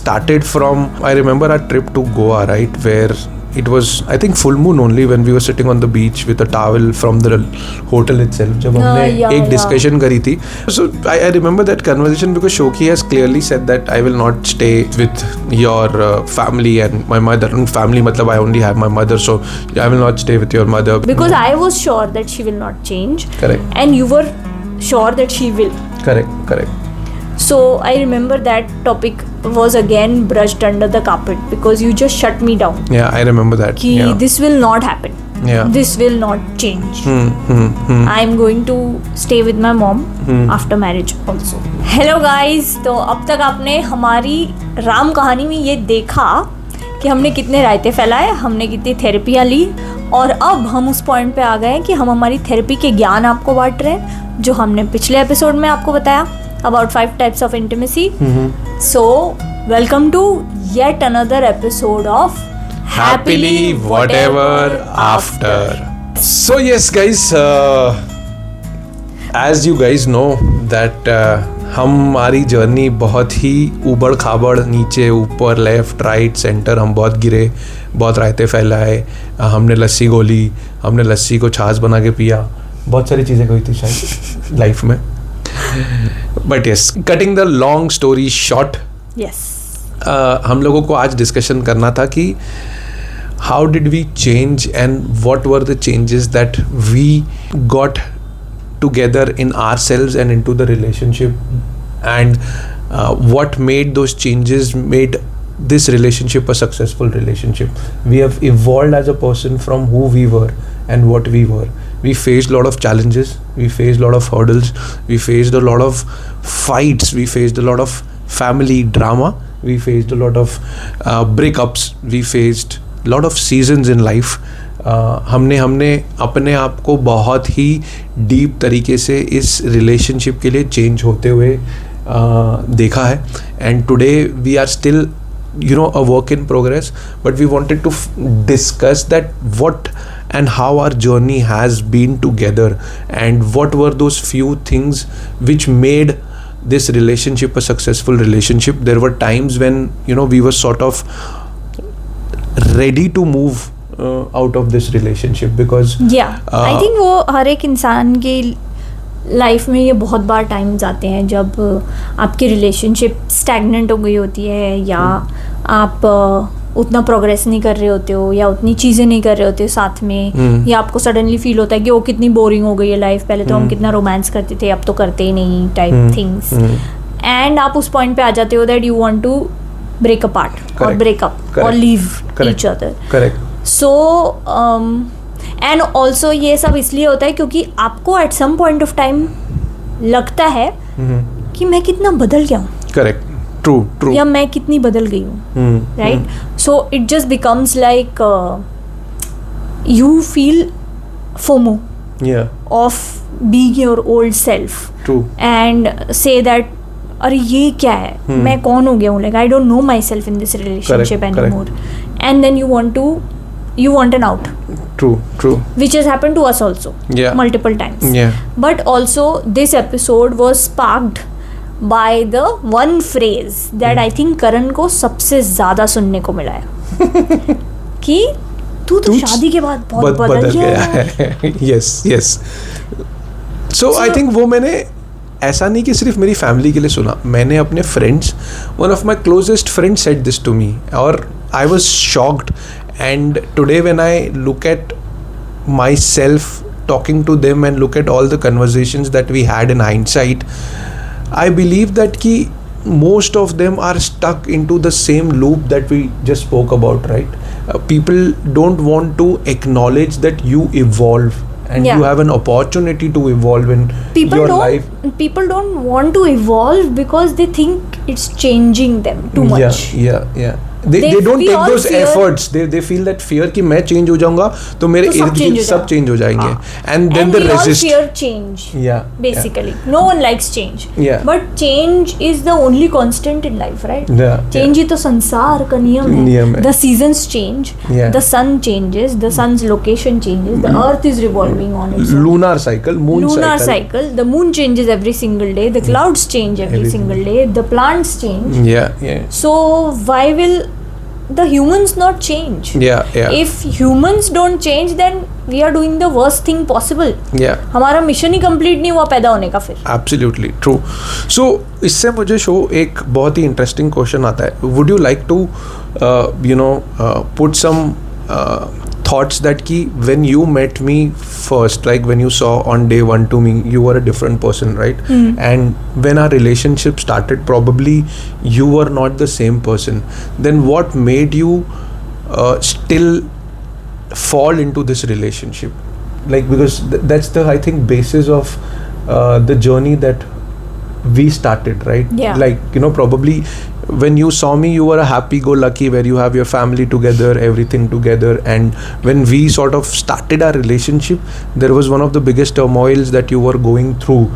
started from, I remember our trip to Goa, right, where it was, I think, full moon only when we were sitting on the beach with a towel from the hotel itself. जब हमने एक discussion करी थी. So I remember that conversation because Shoki has clearly said that I will not stay with your family and my mother. Family मतलब I only have my mother, so I will not stay with your mother. Because I was sure that she will not change. Correct. And you were sure that she will. Correct. So I remember that topic was again brushed under the carpet because you just shut me down. Yeah, I remember that. This will not happen. Yeah. This will not change. I'm going to stay with my mom after marriage also. Hello guys, तो अब तक आपने हमारी राम कहानी में ये देखा कि हमने कितने रायते फैलाए, हमने कितनी थेरेपियाँ ली और अब हम उस पॉइंट पे आ गए कि हम हमारी थेरेपी के ज्ञान आपको बांट रहे हैं जो हमने पिछले एपिसोड में आपको बताया about 5 types of intimacy. So, welcome to yet another episode of Happily Whatever After. So yes guys, as you guys know that हमारी जर्नी बहुत ही उबड़ खाबड़, नीचे ऊपर लेफ्ट राइट सेंटर, हम बहुत गिरे, बहुत रायते फैलाए, हमने लस्सी गोली, हमने लस्सी को छाछ बना के पिया, बहुत सारी चीज़ें हुई थी शायद लाइफ में. But yes, cutting the long story short, yes, हम लोगों को आज डिस्कशन करना था कि how did we change and what were the changes that we got together in ourselves and into the relationship, and what made those changes made this relationship a successful relationship. We have evolved as a person from who we were and what we were. We faced a lot of challenges, we faced a lot of hurdles, we faced a lot of fights, we faced a lot of family drama, we faced a lot of breakups, we faced a lot of seasons in life. हमने अपने आप को बहुत ही deep तरीके से इस relationship के लिए चेंज होते हुए देखा है. And today we are still a work in progress, but we wanted to discuss that what and how our journey has been together and what were those few things which made this relationship a successful relationship. There were times when we were sort of ready to move out of this relationship because I think वो हर एक इंसान के life में ये बहुत बार times आते हैं जब आपकी रिलेशनशिप स्टैग्नेंट हो गई होती है या आप उतना प्रोग्रेस नहीं कर रहे होते हो या उतनी चीज़ें नहीं कर रहे होते हो साथ में, या आपको सडनली फील होता है कि वो कितनी बोरिंग हो गई है लाइफ, पहले तो हम कितना रोमांस करते थे अब तो करते ही नहीं टाइप थिंग्स, एंड आप उस पॉइंट पे आ जाते हो that you want to break apart और ब्रेकअप और leave each other. So and also ये सब इसलिए होता है क्योंकि आपको at some point of time लगता है कि मैं कितना बदल गया हूँ. Correct, true. या मैं कितनी बदल गई हूँ, right. So it just becomes like you feel FOMO of being your old self. True. And say that अरे ये क्या है, मैं कौन हो गया हूँ, like I don't know myself in this relationship anymore, and then you want an out. True. Which has happened to us also. Multiple times. But also this episode was sparked by the one phrase that I think Karan को सबसे ज़्यादा सुनने को मिला है कि तू तो शादी के बाद बहुत बदल गया है. Yes. So I think वो मैंने ऐसा नहीं कि सिर्फ मेरी फैमिली के लिए सुना, मैंने अपने friends, one of my closest friends said this to me और I was shocked. And today when I look at myself talking to them and look at all the conversations that we had in hindsight, I believe that ki most of them are stuck into the same loop that we just spoke about, right? People don't want to acknowledge that you evolve and you have an opportunity to evolve in your life. People don't want to evolve because they think it's changing them too much. Yeah. they don't we take all those fear- efforts. They feel that fear कि मैं change हो जाऊंगा तो मेरे तो सब इर्द change गिर्द हो सब जाएगा। change हो जाएंगे, and then and they we all resist. fear change. Yeah, Basically, no one likes change. Yeah. But change is the only constant in life, right? Yeah, Change ही तो संसार का नियम नियम है. है. The seasons change. Yeah. The sun changes. The sun's location changes. The earth is revolving on its own. Lunar cycle, moon Lunar cycle. The moon changes every single day. The clouds change every Every single day. The plants change. Yeah. So why will the humans not change? Yeah. If humans don't change, then we are doing the worst thing possible. Yeah. हमारा mission ही complete नहीं हुआ पैदा होने का फिर. Absolutely true. So इससे मुझे show एक बहुत ही इंटरेस्टिंग क्वेश्चन आता है. Would you like to put some thoughts that ki when you met me first, like when you saw on day one to me, you were a different person, right? And when our relationship started, probably you were not the same person. Then what made you still fall into this relationship? Like, because that's the, I think, basis of the journey that we started, right? Yeah. Like, probably when you saw me, you were a happy-go-lucky, where you have your family together, everything together. And when we sort of started our relationship, there was one of the biggest turmoils that you were going through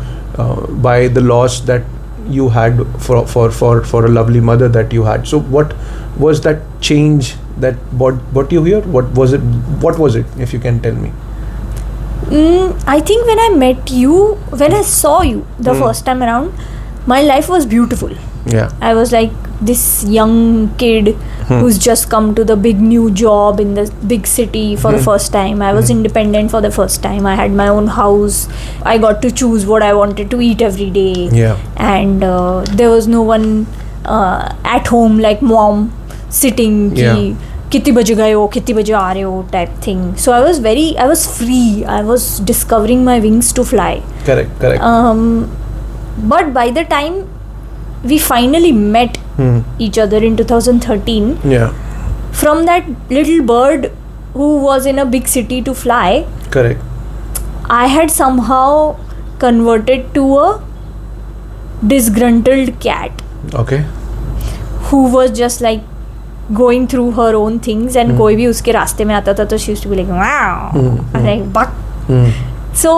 by the loss that you had for a lovely mother that you had. So what was that change that brought you here? What was it, if you can tell me? I think when I met you, when I saw you the first time around, my life was beautiful. Yeah. I was like this young kid who's just come to the big new job in the big city for the first time. I was independent for the first time. I had my own house. I got to choose what I wanted to eat every day. Yeah. And there was no one at home like mom sitting Yeah. ki कितने बजे गए हो, कितने बजे आ रहे हो type thing. So I was free. I was discovering my wings to fly. Correct. But by the time we finally met each other in 2013, Yeah. from that little bird who was in a big city to fly, Correct. I had somehow converted to a disgruntled cat Okay. who was just like going through her own things, and कोई भी उसके रास्ते में आता था तो she used to be like wow. I was like buck. So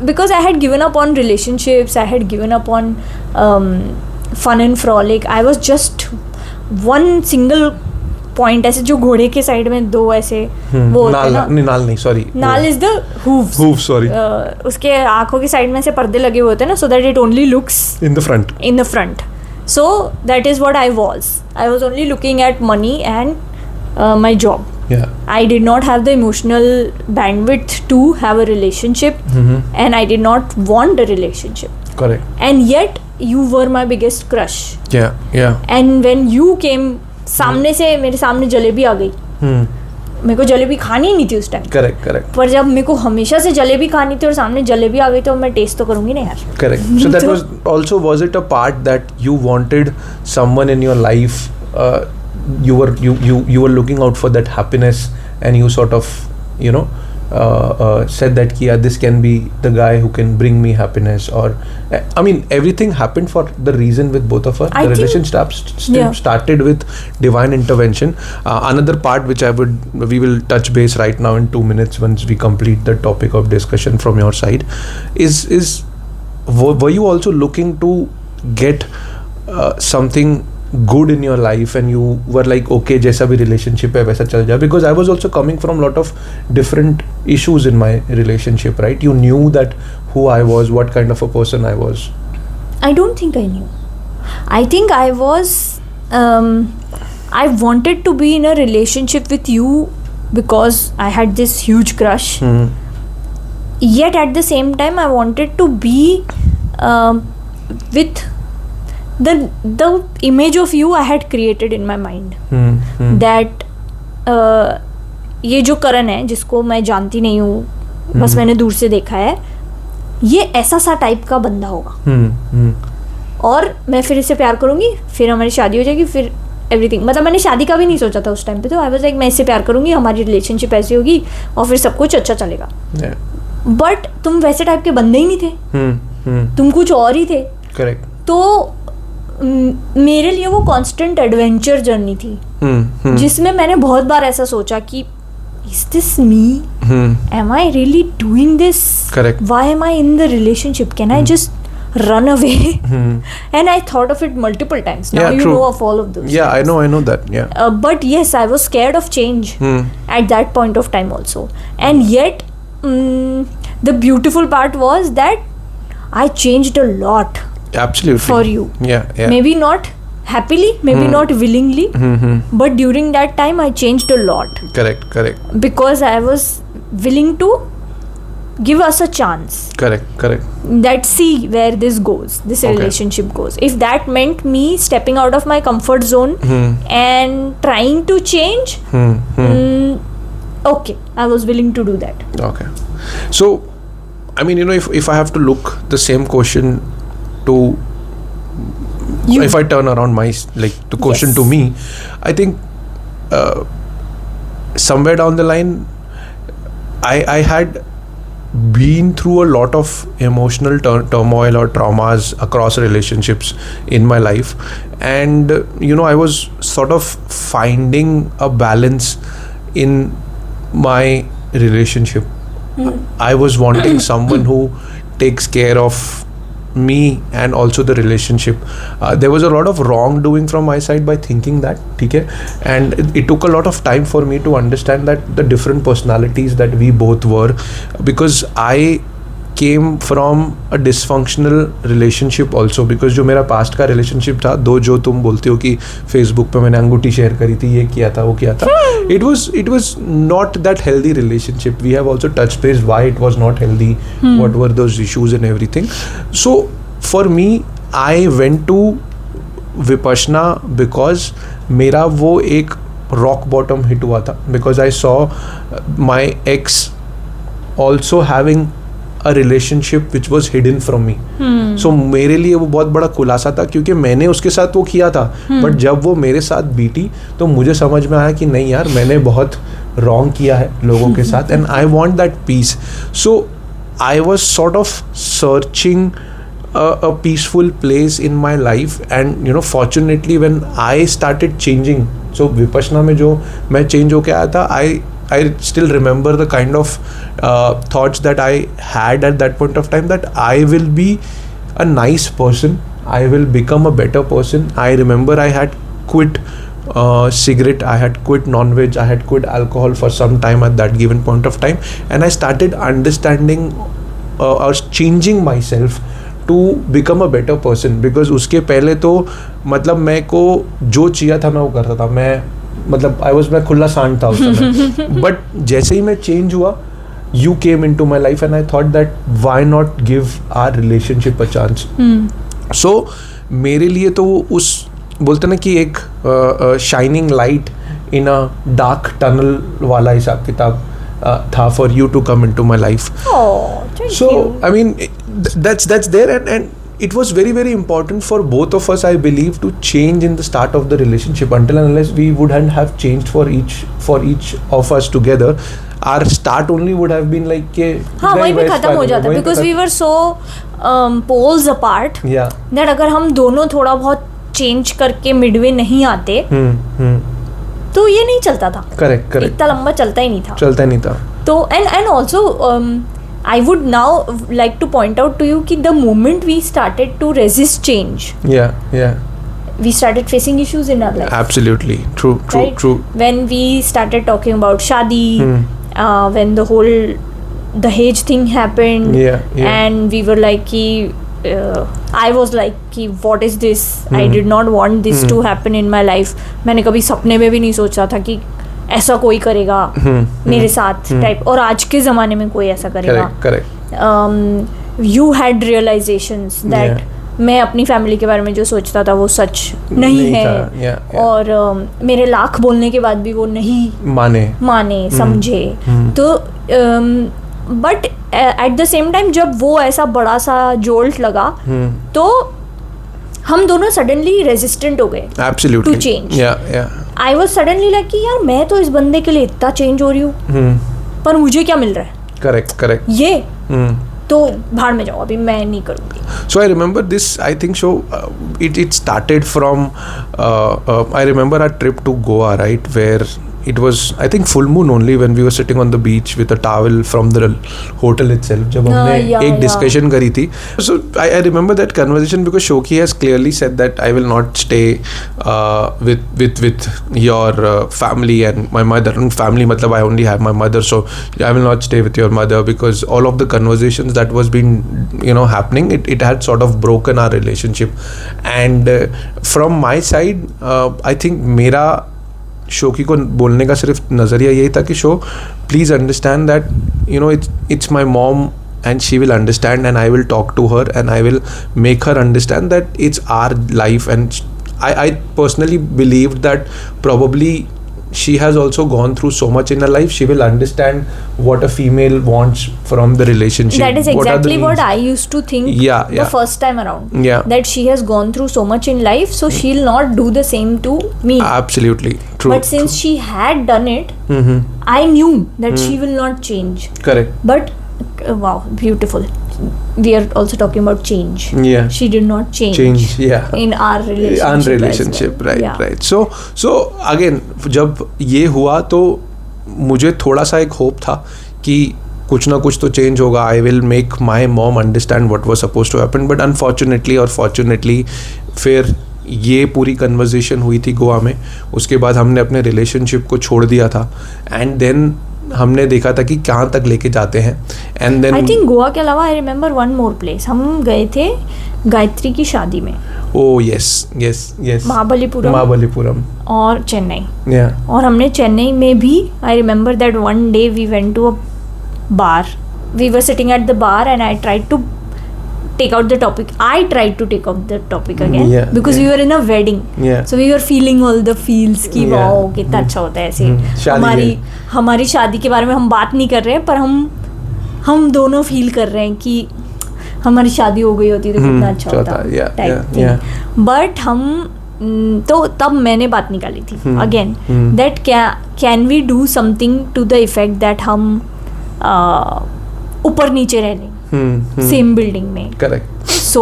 because I had given up on relationships, I had given up on fun and frolic. I was just one single point, ऐसे जो घोड़े के side में दो ऐसे वो होते हैं ना, नाल नहीं, sorry. नाल is the hooves. Hooves, sorry. उसके आँखों की साइड में से पर्दे लगे हुए होते हैं ना, so that it only looks In the front. in the front. So that is what I was. I was only looking at money and my job. Yeah. I did not have the emotional bandwidth to have a relationship, and I did not want a relationship. Correct. And yet you were my biggest crush. Yeah. And when you came, सामने से मेरे सामने जलेबी आ गई. मेरे को जलेबी खानी नहीं थी उस टाइम. Correct. पर जब मेरे को हमेशा से जलेबी खानी थी और सामने जलेबी आ गई तो मैं टेस्ट तो करूँगी ना यार. Correct. So that was it a part that you wanted someone in your life? You were looking out for that happiness, and you sort of said that yeah, this can be the guy who can bring me happiness. Or I mean, everything happened for the reason with both of us. I The think- relationship started with divine intervention. Another part which we will touch base right now in 2 minutes once we complete the topic of discussion from your side is were you also looking to get something good in your life, and you were like okay, जैसा भी relationship है वैसा चल जाए? Because I was also coming from lot of different issues in my relationship, right? You knew that who I was, what kind of a person I was. I don't think I knew. I think I was I wanted to be in a relationship with you because I had this huge crush. Yet at the same time I wanted to be with the image of you I had created in my mind. That ये जो करण है जिसको मैं जानती नहीं हूँ, बस मैंने दूर से देखा है, ये ऐसा सा टाइप का बंदा होगा और मैं फिर इससे प्यार करूँगी, फिर हमारी शादी हो जाएगी, फिर एवरीथिंग. मतलब मैंने शादी का भी नहीं सोचा था उस टाइम पे. तो आई वाज लाइक मैं इससे प्यार करूँगी, हमारी रिलेशनशिप ऐसी होगी और फिर सब कुछ अच्छा चलेगा. बट तुम वैसे टाइप के बंदे ही नहीं थे. तुम कुछ और ही थे. करेक्ट. तो मेरे लिए वो कांस्टेंट एडवेंचर जर्नी थी, जिसमें मैंने बहुत बार ऐसा सोचा कि is this me, am I really doing this, why am I in the relationship, can I just run away? And I thought of it multiple times. Now you know of all of those things. I know that. But yes, I was scared of change at that point of time also. And yet the beautiful part was that I changed a lot. Absolutely. For you. Yeah. Maybe not happily, maybe not willingly, but during that time I changed a lot. Correct. Because I was willing to give us a chance. Correct. That see where this goes, this relationship goes. If that meant me stepping out of my comfort zone and trying to change, okay, I was willing to do that. Okay. So, I mean, if I have to look the same question to you, if I turn around the question to me, I think somewhere down the line, I had been through a lot of emotional turmoil or traumas across relationships in my life, and I was sort of finding a balance in my relationship. I was wanting someone who takes care of me and also the relationship. There was a lot of wrongdoing from my side by thinking that, okay? And it took a lot of time for me to understand that the different personalities that we both were, because I came from a dysfunctional relationship also, because जो मेरा past का relationship था, जो तुम बोलते हो कि Facebook पे मैंने अंगूठी शेयर करी थी, ये किया था, वो किया था, it was not that healthy relationship. We have also touched base why it was not healthy, what were those issues and everything. So for me, I went to Vipassana because मेरा वो एक rock bottom hit हुआ था, because I saw my ex also having a relationship which was hidden from me. So मेरे लिए वो बहुत बड़ा खुलासा था, क्योंकि मैंने उसके साथ वो किया था, बट जब वो मेरे साथ बीती तो मुझे समझ में आया कि नहीं यार, मैंने बहुत रॉन्ग किया है लोगों के साथ, and I want that peace. So I was sort of searching a peaceful place in my life, and fortunately when I started changing, so Vipassana में जो मैं change होके आया था, I still remember the kind of thoughts that I had at that point of time, that I will be a nice person, I will become a better person. I remember I had quit cigarette, I had quit non-veg, I had quit alcohol for some time at that given point of time, and I started understanding or changing myself to become a better person. Because उसके पहले तो मतलब मैं को जो चाहिए था मैं वो करता था, मैं खुला सांड था उस समय. बट जैसे ही मैं चेंज हुआ, you came into my life and I thought that why not give our relationship a chance. So मेरे लिए तो उस बोलते ना कि एक shining light in a dark tunnel वाला हिसाब किताब था for you to come into my life. So I mean that's there, and it was very very important for both of us, I believe, to change in the start of the relationship. Until and unless we wouldn't have changed for each of us together, our start only would have been like के वहीं पे खत्म हो जाता, because we were so poles apart that अगर हम दोनों थोड़ा बहुत चेंज करके मिडवे नहीं आते तो ये नहीं चलता था. करेक्ट. इतना लंबा चलता ही नहीं था. तो and also I would now like to point out to you कि the moment we started to resist change, we started facing issues in our life. Absolutely. True. When we started talking about shadi, when the whole Dahej thing happened, and we were like कि I was like कि what is this? I did not want this to happen in my life. मैंने कभी सपने में भी नहीं सोचा था कि ऐसा कोई करेगा मेरे साथ टाइप, और आज के ज़माने में कोई ऐसा करेगा. You had realizations that मैं अपनी फैमिली के बारे में जो सोचता था वो सच नहीं है, और मेरे लाख बोलने के बाद भी वो नहीं माने समझे. तो but at the same time जब वो ऐसा बड़ा सा जोल्ट लगा तो हम दोनों सडनली रेजिस्टेंट हो गए to change. I was suddenly like कि यार मैं तो इस बंदे के लिए इतना चेंज हो रही हूँ, पर मुझे क्या मिल रहा है. करेक्ट. ये तो भाड़ में जाओ, अभी मैं नहीं करूँगी. So I remember this, I think so, it started from, I remember our trip to Goa, right, where it was, I think, full moon only when we were sitting on the beach with a towel from the hotel itself, जब हमने एक discussion करी थी. So I remember that conversation because Shoki has clearly said that I will not stay with your family and my mother. Family मतलब I only have my mother, so I will not stay with your mother, because all of the conversations that was been, you know, happening, it had sort of broken our relationship. And from my side, I think मेरा शोकी को बोलने का सिर्फ नज़रिया यही था कि so please understand that you know it's my mom and she will understand and I will talk to her and I will make her understand that it's our life. And I personally believed that probably she has also gone through so much in her life, she will understand what a female wants from the relationship. That is exactly what I used to think the first time around. Yeah. That she has gone through so much in life, so she'll not do the same to me. Absolutely. True. But since she had done it, I knew that she will not change. Correct. But wow, beautiful. We are also talking about change. Yeah. She did not change. Yeah. In our relationship. Right. Yeah. Right. So again, जब ये हुआ तो मुझे थोड़ा सा एक hope था कि कुछ ना कुछ तो चेंज होगा. I will make my mom understand what was suppose to happen. But unfortunately और फॉर्चुनेटली फिर ये पूरी कन्वर्जेशन हुई थी गोवा में. उसके बाद हमने अपने रिलेशनशिप को छोड़ दिया था एंड देन हमने देखा था कि कहाँ तक लेके जाते हैं. And then I think Goa के अलावा I remember one more place. हम गए थे गायत्री की शादी में. ओह यस महाबलीपुरम और चेन्नई. yeah. और हमने चेन्नई में भी I remember that one day we went to a bar. We were sitting at the bar and I tried to take out the topic. I tried to take out the topic again because we were in a wedding. So we were feeling all the feels कि wow कितना अच्छा होता है ऐसे. हमारी शादी के बारे में हम बात नहीं कर रहे हैं, पर हम दोनों फील कर रहे हैं कि हमारी शादी हो गई होती तो कितना अच्छा होता. बट हम तो तब मैंने बात निकाली थी again that can we do something to the effect that हम ऊपर नीचे रह लें सेम बिल्डिंग में. Correct. So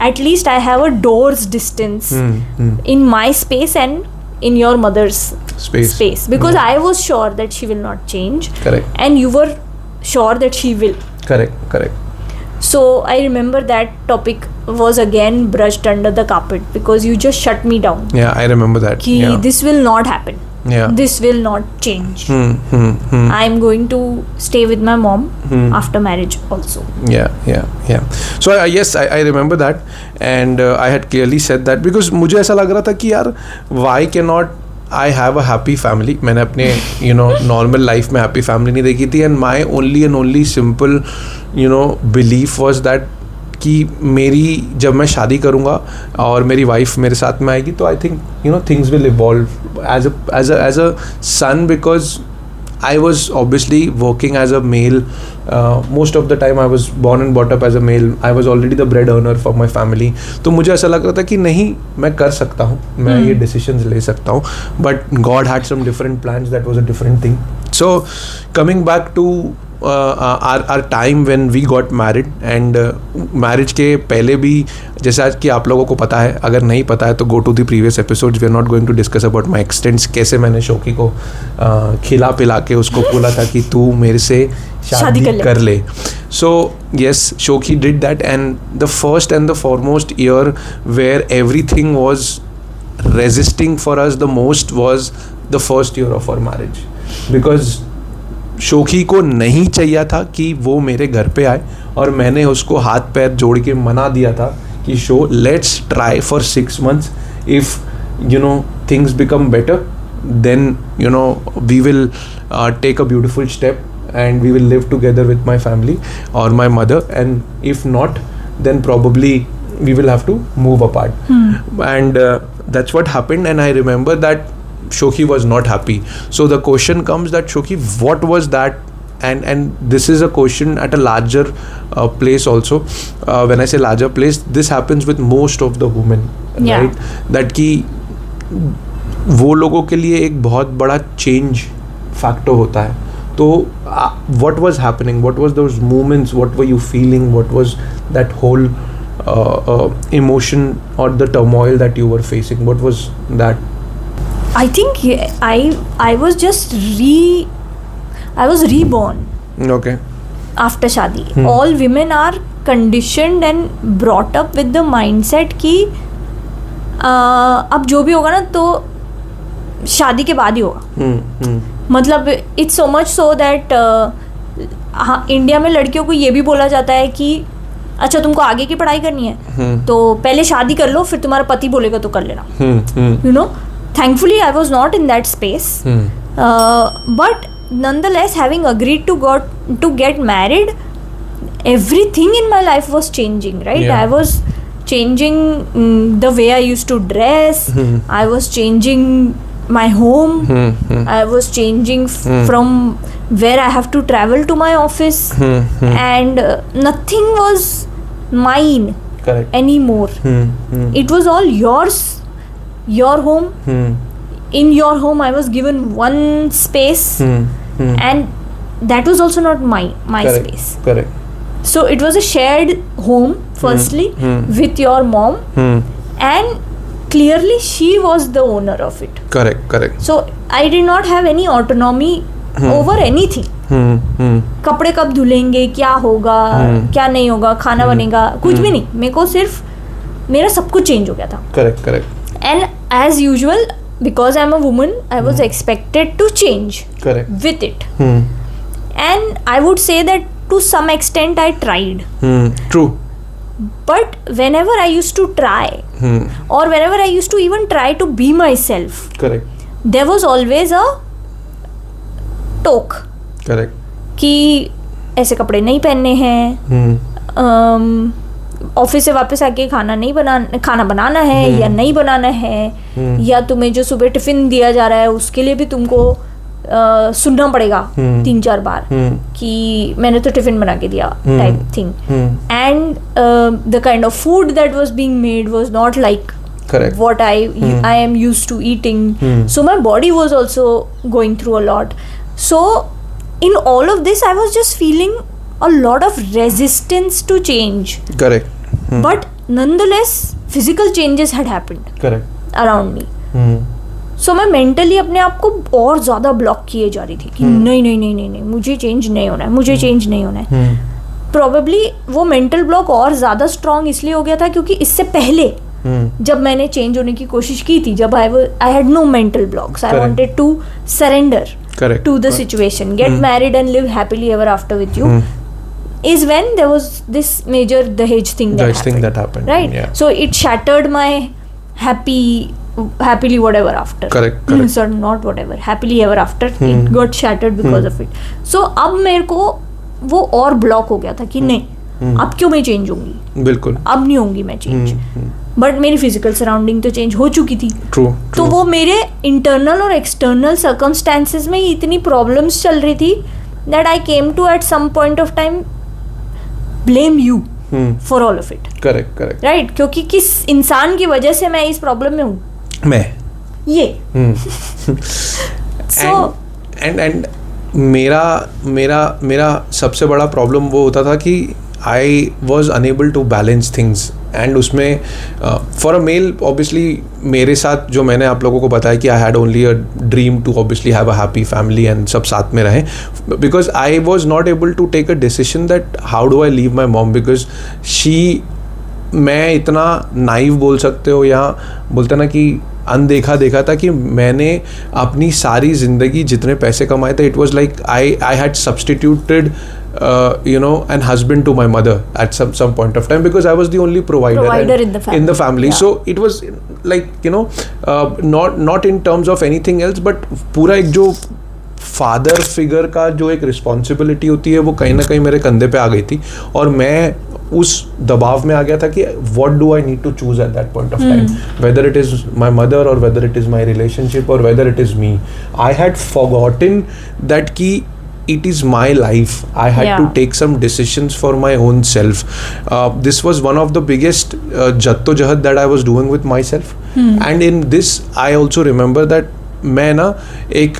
at least I have a door's distance in my space and in your mother's space because I was sure that she will not change. Correct. And you were sure that she will. Correct. So I remember that topic was again brushed under the carpet because you just shut me down. Yeah, I remember that. This will not happen. This will not change. I am going to stay with my mom after marriage also. Yeah. So yes, I remember that, and I had clearly said that because मुझे ऐसा लग रहा था कि यार why cannot I have a happy family. मैंने अपने normal life में happy family नहीं देखी थी, and my only simple belief was that कि मेरी जब मैं शादी करूँगा और मेरी वाइफ मेरे साथ में आएगी तो I think things will evolve as a son because I was obviously working as a male. Most of the time I was born and brought up as a male. I was already the bread earner for my family. तो मुझे ऐसा लग रहा था कि नहीं मैं कर सकता हूँ, मैं ये decisions ले सकता हूँ. But God had some different plans. That was a different thing. So coming back to our time when we got married and marriage के पहले भी जैसा कि आप लोगों को पता है, अगर नहीं पता है तो go to the previous episodes. We are not going to discuss about my extents. कैसे मैंने शोकी को खिला पिला के उसको बोला था कि तू मेरे से शादी कर ले. So yes, Shoki did that, and the first and the foremost year where everything was resisting for us the most was the first year of our marriage because शोकी को नहीं चाहिए था कि वो मेरे घर पे आए और मैंने उसको हाथ पैर जोड़ के मना दिया था कि let's try for 6 months. If things become better then we will take a beautiful step and we will live together with my family or my mother, and if not then probably we will have to move apart. And that's what happened, and I remember that Shoki was not happy. So the question comes that Shoki, what was that? And this is a question at a larger place also. When I say larger place, this happens with most of the women, right? That कि वो लोगों के लिए एक बहुत बड़ा change factor होता है. तो what was happening, what was those moments, what were you feeling, what was that whole emotion or the turmoil that you were facing, what was that? I think I was just I was reborn Okay. after शादी. All women are conditioned and brought up with the mindset कि अब जो भी होगा ना तो शादी के बाद ही होगा. मतलब it's so much so that हाँ, इंडिया में लड़कियों को ये भी बोला जाता है कि अच्छा तुमको आगे की पढ़ाई करनी है तो पहले शादी कर लो, फिर तुम्हारा पति बोलेगा तो कर लेना. You know, thankfully I was not in that space, but nonetheless having agreed to get married, everything in my life was changing, right? Yeah. I was changing the way I used to dress. I was changing my home. I was changing from where I have to travel to my office, and nothing was mine Correct. anymore. It was all yours, your home. In your home I was given one space, and that was also not my Correct. space. Correct. So it was a shared home firstly with your mom, and clearly she was the owner of it. Correct. Correct. So I did not have any autonomy over anything. कपड़े कब धुलेंगे, क्या होगा, क्या नहीं होगा, खाना बनेगा, कुछ भी नहीं. मेरे को सिर्फ मेरा सब कुछ चेंज हो गया था. Correct. Correct. And as usual, because I'm a woman, I was expected to change Correct. with it. And I would say that to some extent I tried. True. But whenever I used to try, or whenever I used to even try to be myself, Correct. there was always a talk Correct. कि ऐसे कपड़े नहीं पहनने हैं, office से वापस आके खाना बनाना है या नहीं बनाना है, या तुम्हें जो सुबह टिफिन दिया जा रहा है उसके लिए भी तुमको सुनना पड़ेगा 3-4 बार कि मैंने तो टिफिन बना के दिया type thing. And the kind of food that was being made was not like Correct. what I am used to eating. So my body was also going through a lot. So in all of this I was just feeling a lot of resistance to change. Correct. But nonetheless physical changes had happened Correct. around me. So मैं mentally अपने आप को और ज़्यादा block किए जा रही थी कि नहीं मुझे चेंज नहीं होना है, मुझे चेंज नहीं होना है. Probably वो mental block और ज़्यादा strong इसलिए हो गया था क्योंकि इससे पहले जब मैंने चेंज होने की कोशिश की थी, जब I had no mental blocks, I wanted to surrender Correct. to the situation, get married and live happily ever after with you, is when there was this major Dahej thing that happened. Right? Yeah. So it shattered my happily whatever after. Correct. Sorry, not whatever. Happily ever after. It got shattered because of it. So अब मेरे को वो और block हो गया था कि नहीं, अब क्यों मैं चेंज होंगी, बिल्कुल अब नहीं होंगी मैं चेंज. बट मेरी फिजिकल सराउंडिंग तो चेंज हो चुकी थी. ट्रू. तो वो मेरे इंटरनल और एक्सटर्नल सर्कमस्टेंसेस में इतनी प्रॉब्लम्स चल रही थी that I came to at some point of time blame you for all of it. Correct. Right? क्योंकि किस इंसान की वजह से मैं इस प्रॉब्लम में हूँ, मैं ये. सो एंड मेरा सबसे बड़ा प्रॉब्लम वो होता था कि I was unable to balance things. And उसमें फॉर अ मेल ऑब्वियसली मेरे साथ जो मैंने आप लोगों को बताया कि I had only a dream to obviously have a happy family and सब साथ में रहें, because I was not able to take a decision that how do I leave my mom, because she, मैं इतना नाइव बोल सकते हो या बोलते ना कि अनदेखा देखा था कि मैंने अपनी सारी ज़िंदगी जितने पैसे कमाए थे, it was like I had substituted an husband to my mother at some point of time, because I was the only provider in the family. Yeah. So it was like, not in terms of anything else, but पूरा एक जो father figure का जो एक responsibility होती है वो कहीं ना कहीं मेरे कंधे पे आ गई थी, और मैं उस दबाव में आ गया था कि what do I need to choose at that point of time, whether it is my mother or whether it is my relationship or whether it is me. I had forgotten that कि it is my life. I had to take some decisions for my own self. This was one of the biggest jaddojahad that I was doing with myself. And in this I also remember that मैं ना एक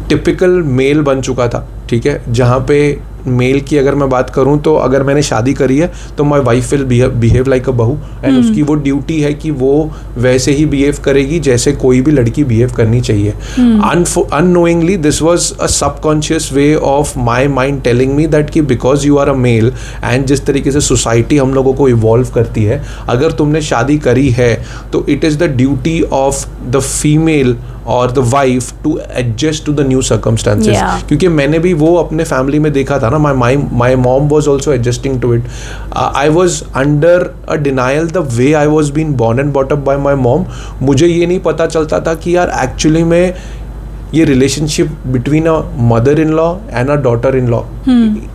typical mail बन चुका था, ठीक है, जहाँ पे मेल की अगर मैं बात करूँ तो अगर मैंने शादी करी है तो my wife will behave like अ बहू, एंड उसकी वो ड्यूटी है कि वो वैसे ही बिहेव करेगी जैसे कोई भी लड़की बिहेव करनी चाहिए. Unknowingly this was a subconscious way of my mind telling me that कि because you are a male, and जिस तरीके से सोसाइटी हम लोगों को इवॉल्व करती है, अगर तुमने शादी करी है तो it is the duty of the female और the wife to adjust to the new circumstances. क्योंकि मैंने भी वो अपने फैमिली में देखा था ना, my mom was also adjusting to it. I was under a denial the way I was been born and bought up by my mom. मुझे ये नहीं पता चलता था कि यार एक्चुअली में ये relationship between a mother in law and a daughter in law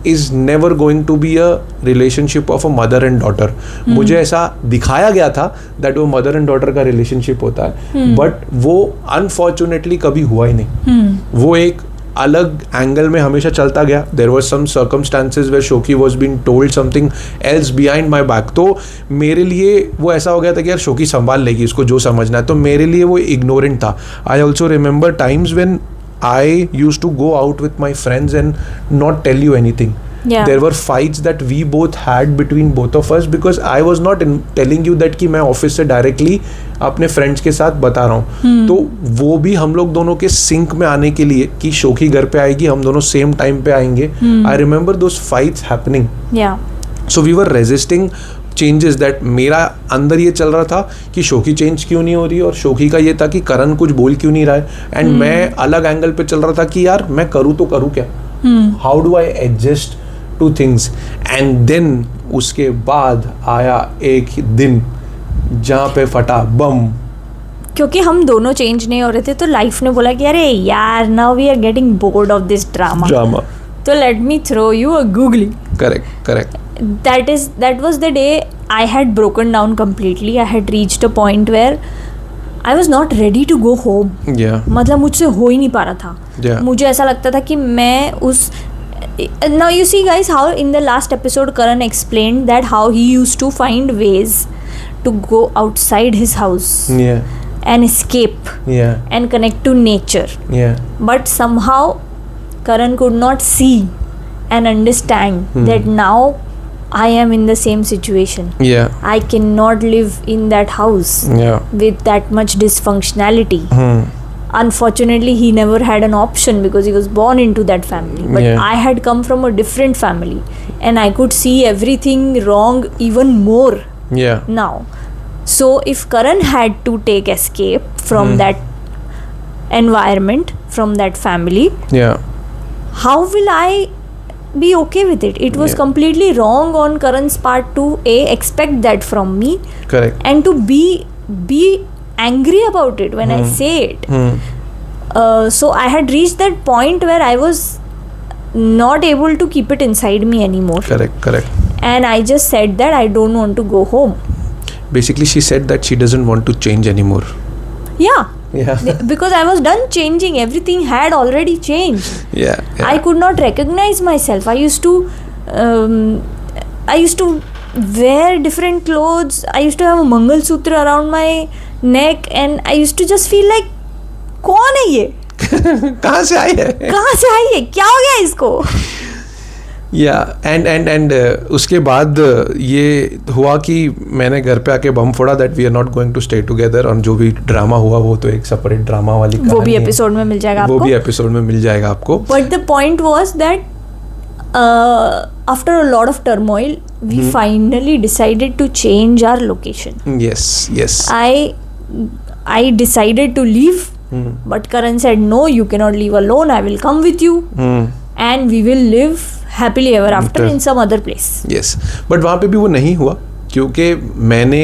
is never going to be a relationship of a mother and daughter. मुझे ऐसा दिखाया गया था दैट वो मदर एंड डॉटर का रिलेशनशिप होता है, बट वो अनफॉर्चुनेटली कभी हुआ ही नहीं. वो एक अलग एंगल में हमेशा चलता गया. There was some circumstances where शोकी was being told something else behind my back. तो मेरे लिए वो ऐसा हो गया था कि यार शोकी संभाल लेगी, इसको जो समझना है. तो मेरे लिए वो इग्नोरेंट था. I also remember times when I used to go out with my friends and not tell you anything. There were fights that we both had between both of us because I was not telling you that कि मैं office से directly अपने friends के साथ बता रहा हूँ. तो वो भी हम लोग दोनों के सिंक में आने के लिए कि शोकी घर पे आएगी, हम दोनों सेम टाइम पे आएंगे. I remember those fights happening. So we were resisting changes that. मेरा अंदर ये चल रहा था कि शोकी चेंज क्यों नहीं हो रही, और शोकी का ये था कि करण कुछ बोल क्यों नहीं रहा है. एंड मैं अलग एंगल पे चल रहा था कि यार मैं करूँ तो करूँ क्या, how do I adjust to things. And then उसके बाद आया एक दिन जहाँ पे फटा बम. क्योंकि हम दोनों चेंज नहीं हो रहे थे, तो लाइफ ने बोला कि अरे यार now we are getting bored of this drama, तो let me throw you a googly. Correct. that was the day I had broken down completely. I had reached a point where I was not ready to go home. मतलब मुझसे हो ही नहीं पा रहा था. मुझे ऐसा लगता था कि मैं उस now you see guys how in the last episode Karan explained that how he used to find ways to go outside his house and escape and connect to nature. But somehow Karan could not see and understand that now I am in the same situation. I cannot live in that house with that much dysfunctionality. Unfortunately, he never had an option because he was born into that family. But I had come from a different family, and I could see everything wrong even more now. So if Karan had to take escape from that environment, from that family, how will I be okay with it? It was completely wrong on Karan's part to expect that from me. Correct. And to be angry about it when I say it. So I had reached that point where I was not able to keep it inside me anymore. Correct. And I just said that I don't want to go home. Basically she said that she doesn't want to change anymore. Because I was done changing. Everything had already changed. I could not recognize myself. I used to wear different clothes. I used to have a Mangal Sutra around my neck, and I used to just feel like कौन है ये कहाँ से आई है क्या हो गया इसको. एंड उसके बाद ये हुआ कि मैंने घर पे आके बम फोड़ा that we are not going to stay together. और जो भी ड्रामा हुआ वो तो एक सेपरेट ड्रामा वाली कहानी है. वो भी एपिसोड में मिल जाएगा आपको. But the point was that after a lot of turmoil we finally decided to change our location. Yes. I decided to leave, but Karan said no, you cannot leave alone, I will come with you, and we will live happily ever after in some other place. Yes, but वहाँ पे भी वो नहीं हुआ क्योंकि मैंने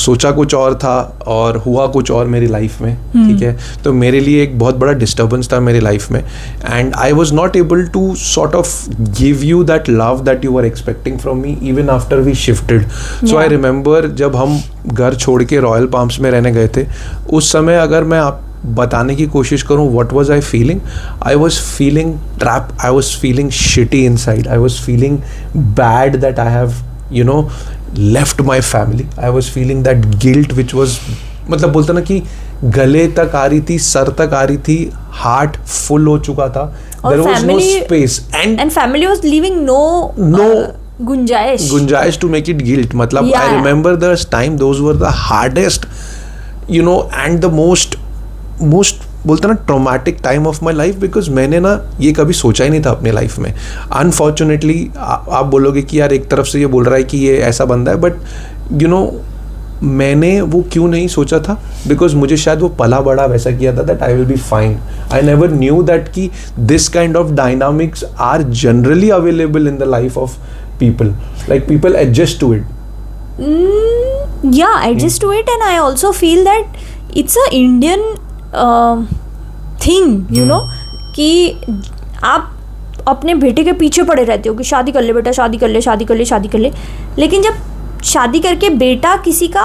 सोचा कुछ और था और हुआ कुछ और मेरी लाइफ में. ठीक है, तो मेरे लिए एक बहुत बड़ा डिस्टर्बेंस था मेरी लाइफ में, and I was not able to sort of give you that love that you are expecting from me even after we shifted. So I remember जब हम घर छोड़ के रॉयल पाम्स में रहने गए थे, उस समय अगर मैं आप बताने की कोशिश करूँ what was I feeling, I was feeling trapped, I was feeling shitty inside, I was feeling bad that I have left my family. I was feeling that guilt which was मतलब बोलते ना कि गले तक आ रही थी, सर तक आ रही थी, हार्ट फुल हो चुका था, और there was no family- space and family was leaving no गुंजाइश to make it guilt. मतलब Yeah. I remember the time, those were the hardest, and the most बोलते ना traumatic time of my life, because मैंने ना ये कभी सोचा ही नहीं था अपने लाइफ में. अनफॉर्चुनेटली आप बोलोगे कि यार एक तरफ से ये बोल रहा है कि ये ऐसा बंदा है, बट मैंने वो क्यों नहीं सोचा था, बिकॉज मुझे शायद वो पला बड़ा वैसा किया था that I will be fine. I never knew that कि this kind of dynamics are generally available in the life of people, like people adjust to it. adjust to it, and I also feel that it's a Indian thing, कि आप अपने बेटे के पीछे पड़े रहते हो कि शादी कर ले बेटा, शादी कर ले, शादी कर ले, शादी कर ले. लेकिन जब शादी करके बेटा किसी का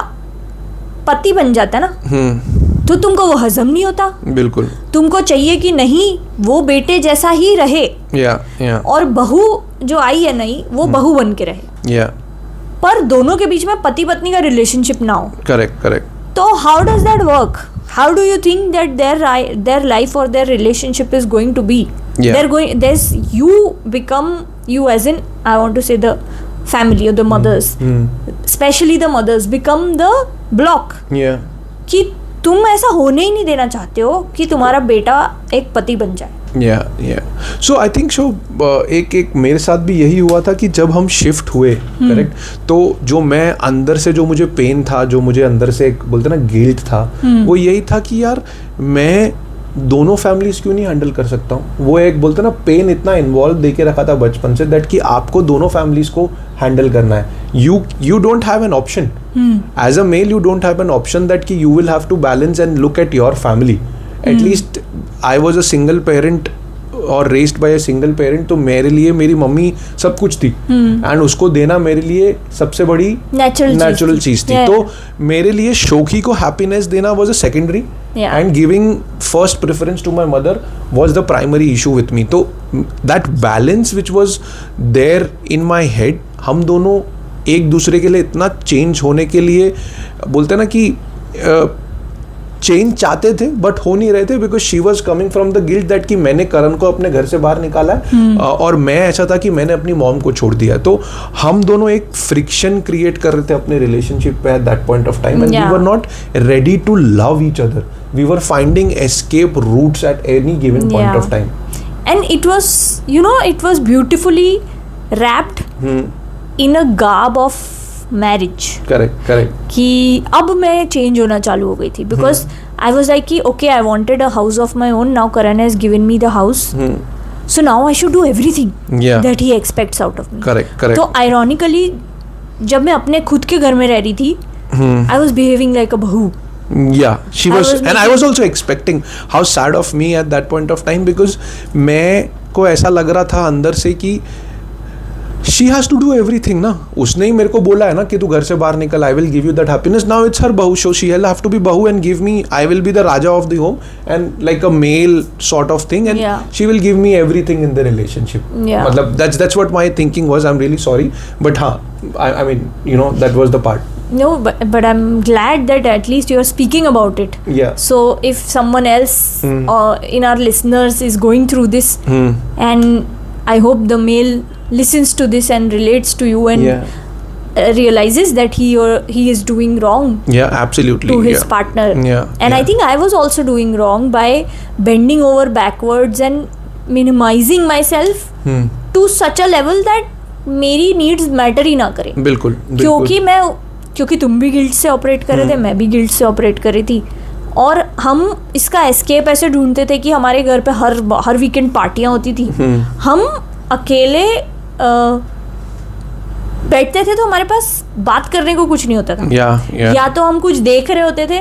पति बन जाता है ना, तो तुमको वो हजम नहीं होता. बिल्कुल. तुमको चाहिए कि नहीं वो बेटे जैसा ही रहे, और बहू जो आई है नहीं वो बहू बन के रहे, पर दोनों के बीच में पति पत्नी का रिलेशनशिप ना हो. करेक्ट. तो how does that work? How do you think that their life or their relationship is going to be? You become, you as in, I want to say the family or the mothers, especially the mothers become the block. कि तुम ऐसा होने ही नहीं देना चाहते हो कि तुम्हारा बेटा एक पति बन जाए. So I think एक मेरे साथ भी यही हुआ था कि जब हम शिफ्ट हुए, करेक्ट, तो जो मैं अंदर से जो मुझे पेन था, जो मुझे अंदर से एक बोलते ना गिल्ट था, वो यही था कि यार मैं दोनों फैमिलीज क्यों नहीं हैंडल कर सकता हूँ. वो एक बोलते ना पेन इतना इन्वॉल्व दे के रखा था बचपन से दैट कि आपको दोनों फैमिलीज को हैंडल करना है. You don't have an option as a male, you don't have an option that कि you will have to balance and look at your family. At least I was a single parent और raised by a single parent, तो मेरे लिए मेरी mummy सब कुछ थी, and उसको देना मेरे लिए सबसे बड़ी नेचुरल चीज थी. तो मेरे लिए शोखी को हैप्पीनेस देना was a secondary, and giving first preference to my mother was the primary issue with me. तो that balance which was there in my head, हम दोनों एक दूसरे के लिए इतना चेंज होने के लिए बोलते ना कि चेंज चाहते थे बट हो नहीं रहे थे, because she was coming from the guilt that कि मैंने करण को अपने घर से बाहर निकाला है, और मैं ऐसा था कि मैंने अपनी मॉम को छोड़ दिया. तो हम दोनों एक फ्रिक्शन क्रिएट कर रहे थे अपने रिलेशनशिप पे at that point of time, and we were not ready to love each other. We were finding escape routes at any given point of time. And it was beautifully wrapped in a garb of marriage. Correct. कि अब मैं change होना चालू हो गई थी, because I was like कि okay I wanted a house of my own, now Karan has given me the house, so now I should do everything that he aspects out of me. Correct. तो ironically जब मैं अपने खुद के घर में रह रही थी, आई वॉज बिहेविंग लाइक अ बहू. She was and I was also expecting. How sad of me at that point of time, because मैं को ऐसा लग रहा था अंदर से कि she has to do everything ना. उसने ही मेरे को बोला है ना कि तू घर से बाहर निकल, I will give you that happiness. Now it's her bahu, so she will have to be bahu and give me, I will be the raja of the home and like a male sort of thing, and she will give me everything in the relationship. मतलब that's what my thinking was. I'm really sorry, but I mean that was the part. No, but I'm glad that at least you're speaking about it. So if someone else in our listeners is going through this, and I hope the male listens to this and relates to you and realizes that he is doing wrong absolutely to his partner. And I think I was also doing wrong by bending over backwards and minimizing myself to such a level that मेरी needs matter ही ना करें. बिल्कुल. क्योंकि तुम भी guilt से operate कर रहे थे, मैं भी गिल्ट से ऑपरेट कर रही थी, और हम इसका एस्केप ऐसे ढूंढते थे कि हमारे घर पे हर वीकेंड पार्टियां होती थी. हम अकेले बैठते थे तो हमारे पास बात करने को कुछ नहीं होता था. या तो हम कुछ देख रहे होते थे,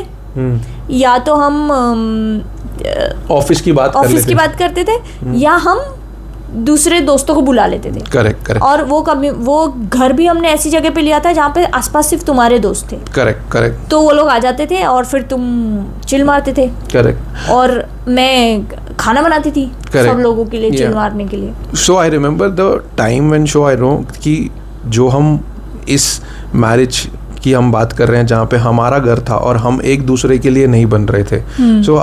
या तो हम ऑफिस की बात करते थे, या हम दूसरे दोस्तों को बुला लेते थे. करेक्ट. और वो घर भी हमने ऐसी जगह पे लिया था जहाँ पे आसपास सिर्फ तुम्हारे दोस्त थे. करेक्ट. तो वो लोग आ जाते थे और फिर तुम चिल मारते थे. करेक्ट. और मैं खाना बनाती थी सब लोगों के लिए, चिल मारने के लिए. So I remember the time when कि जो हम इस मैरिज की हम बात कर रहे हैं जहाँ पे हमारा घर था और हम एक दूसरे के लिए नहीं बन रहे थे. सो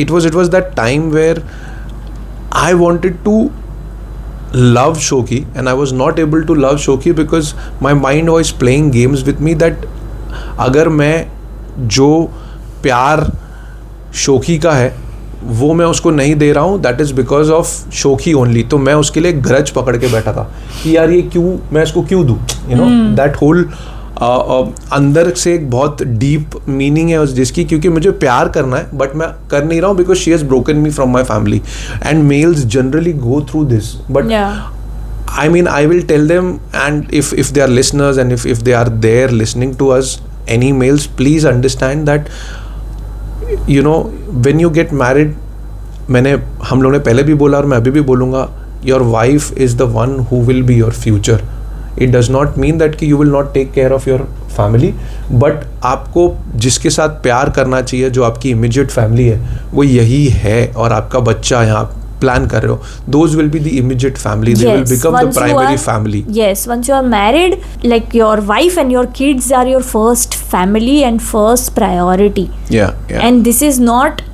it was that time where I wanted to love Shoki and I was not able to love Shoki because my mind was playing games with me that अगर मैं जो प्यार शोकी का है वो मैं उसको नहीं दे रहा हूँ, that is because of Shoki only. तो मैं उसके लिए ग्रज पकड़ के बैठा था कि यार ये क्यों, मैं इसको क्यों दूँ, यू नो. दैट होल अंदर से एक बहुत डीप मीनिंग है उस जिसकी, क्योंकि मुझे प्यार करना है बट मैं कर नहीं रहा हूँ because she has broken me from my family. And males generally go through this, but I mean, I will tell them, and if they are listeners and if they are there listening to us, any males, please understand that, you know, when you get married, हम लोगों ने पहले भी बोला और मैं अभी भी बोलूँगा, your wife is the one who will be your future. It does not mean that कि you will not take care of your family, but आपको जिसके साथ प्यार करना चाहिए, जो आपकी immediate family है, वो यही है. और आपका बच्चा यहाँ प्लान कर रहे हो, those will be the immediate family. They will become the primary family. Yes, once you are married, like your wife and your kids are your first family and first priority. Yeah. And this is not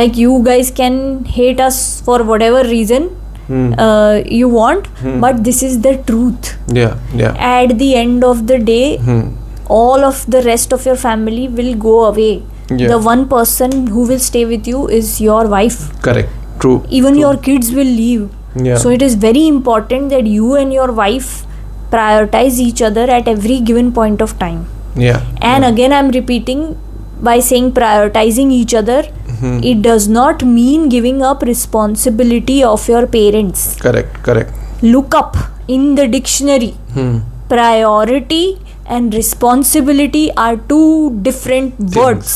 like you guys can hate us for whatever reason you want, but this is the truth. Yeah. At the end of the day, all of the rest of your family will go away. The one person who will stay with you is your wife. Correct. True. Even your kids will leave. So it is very important that you and your wife prioritize each other at every given point of time. And again, I'm repeating, by saying prioritizing each other, it does not mean giving up responsibility of your parents. Correct. Look up in the dictionary. Priority and responsibility are two different words.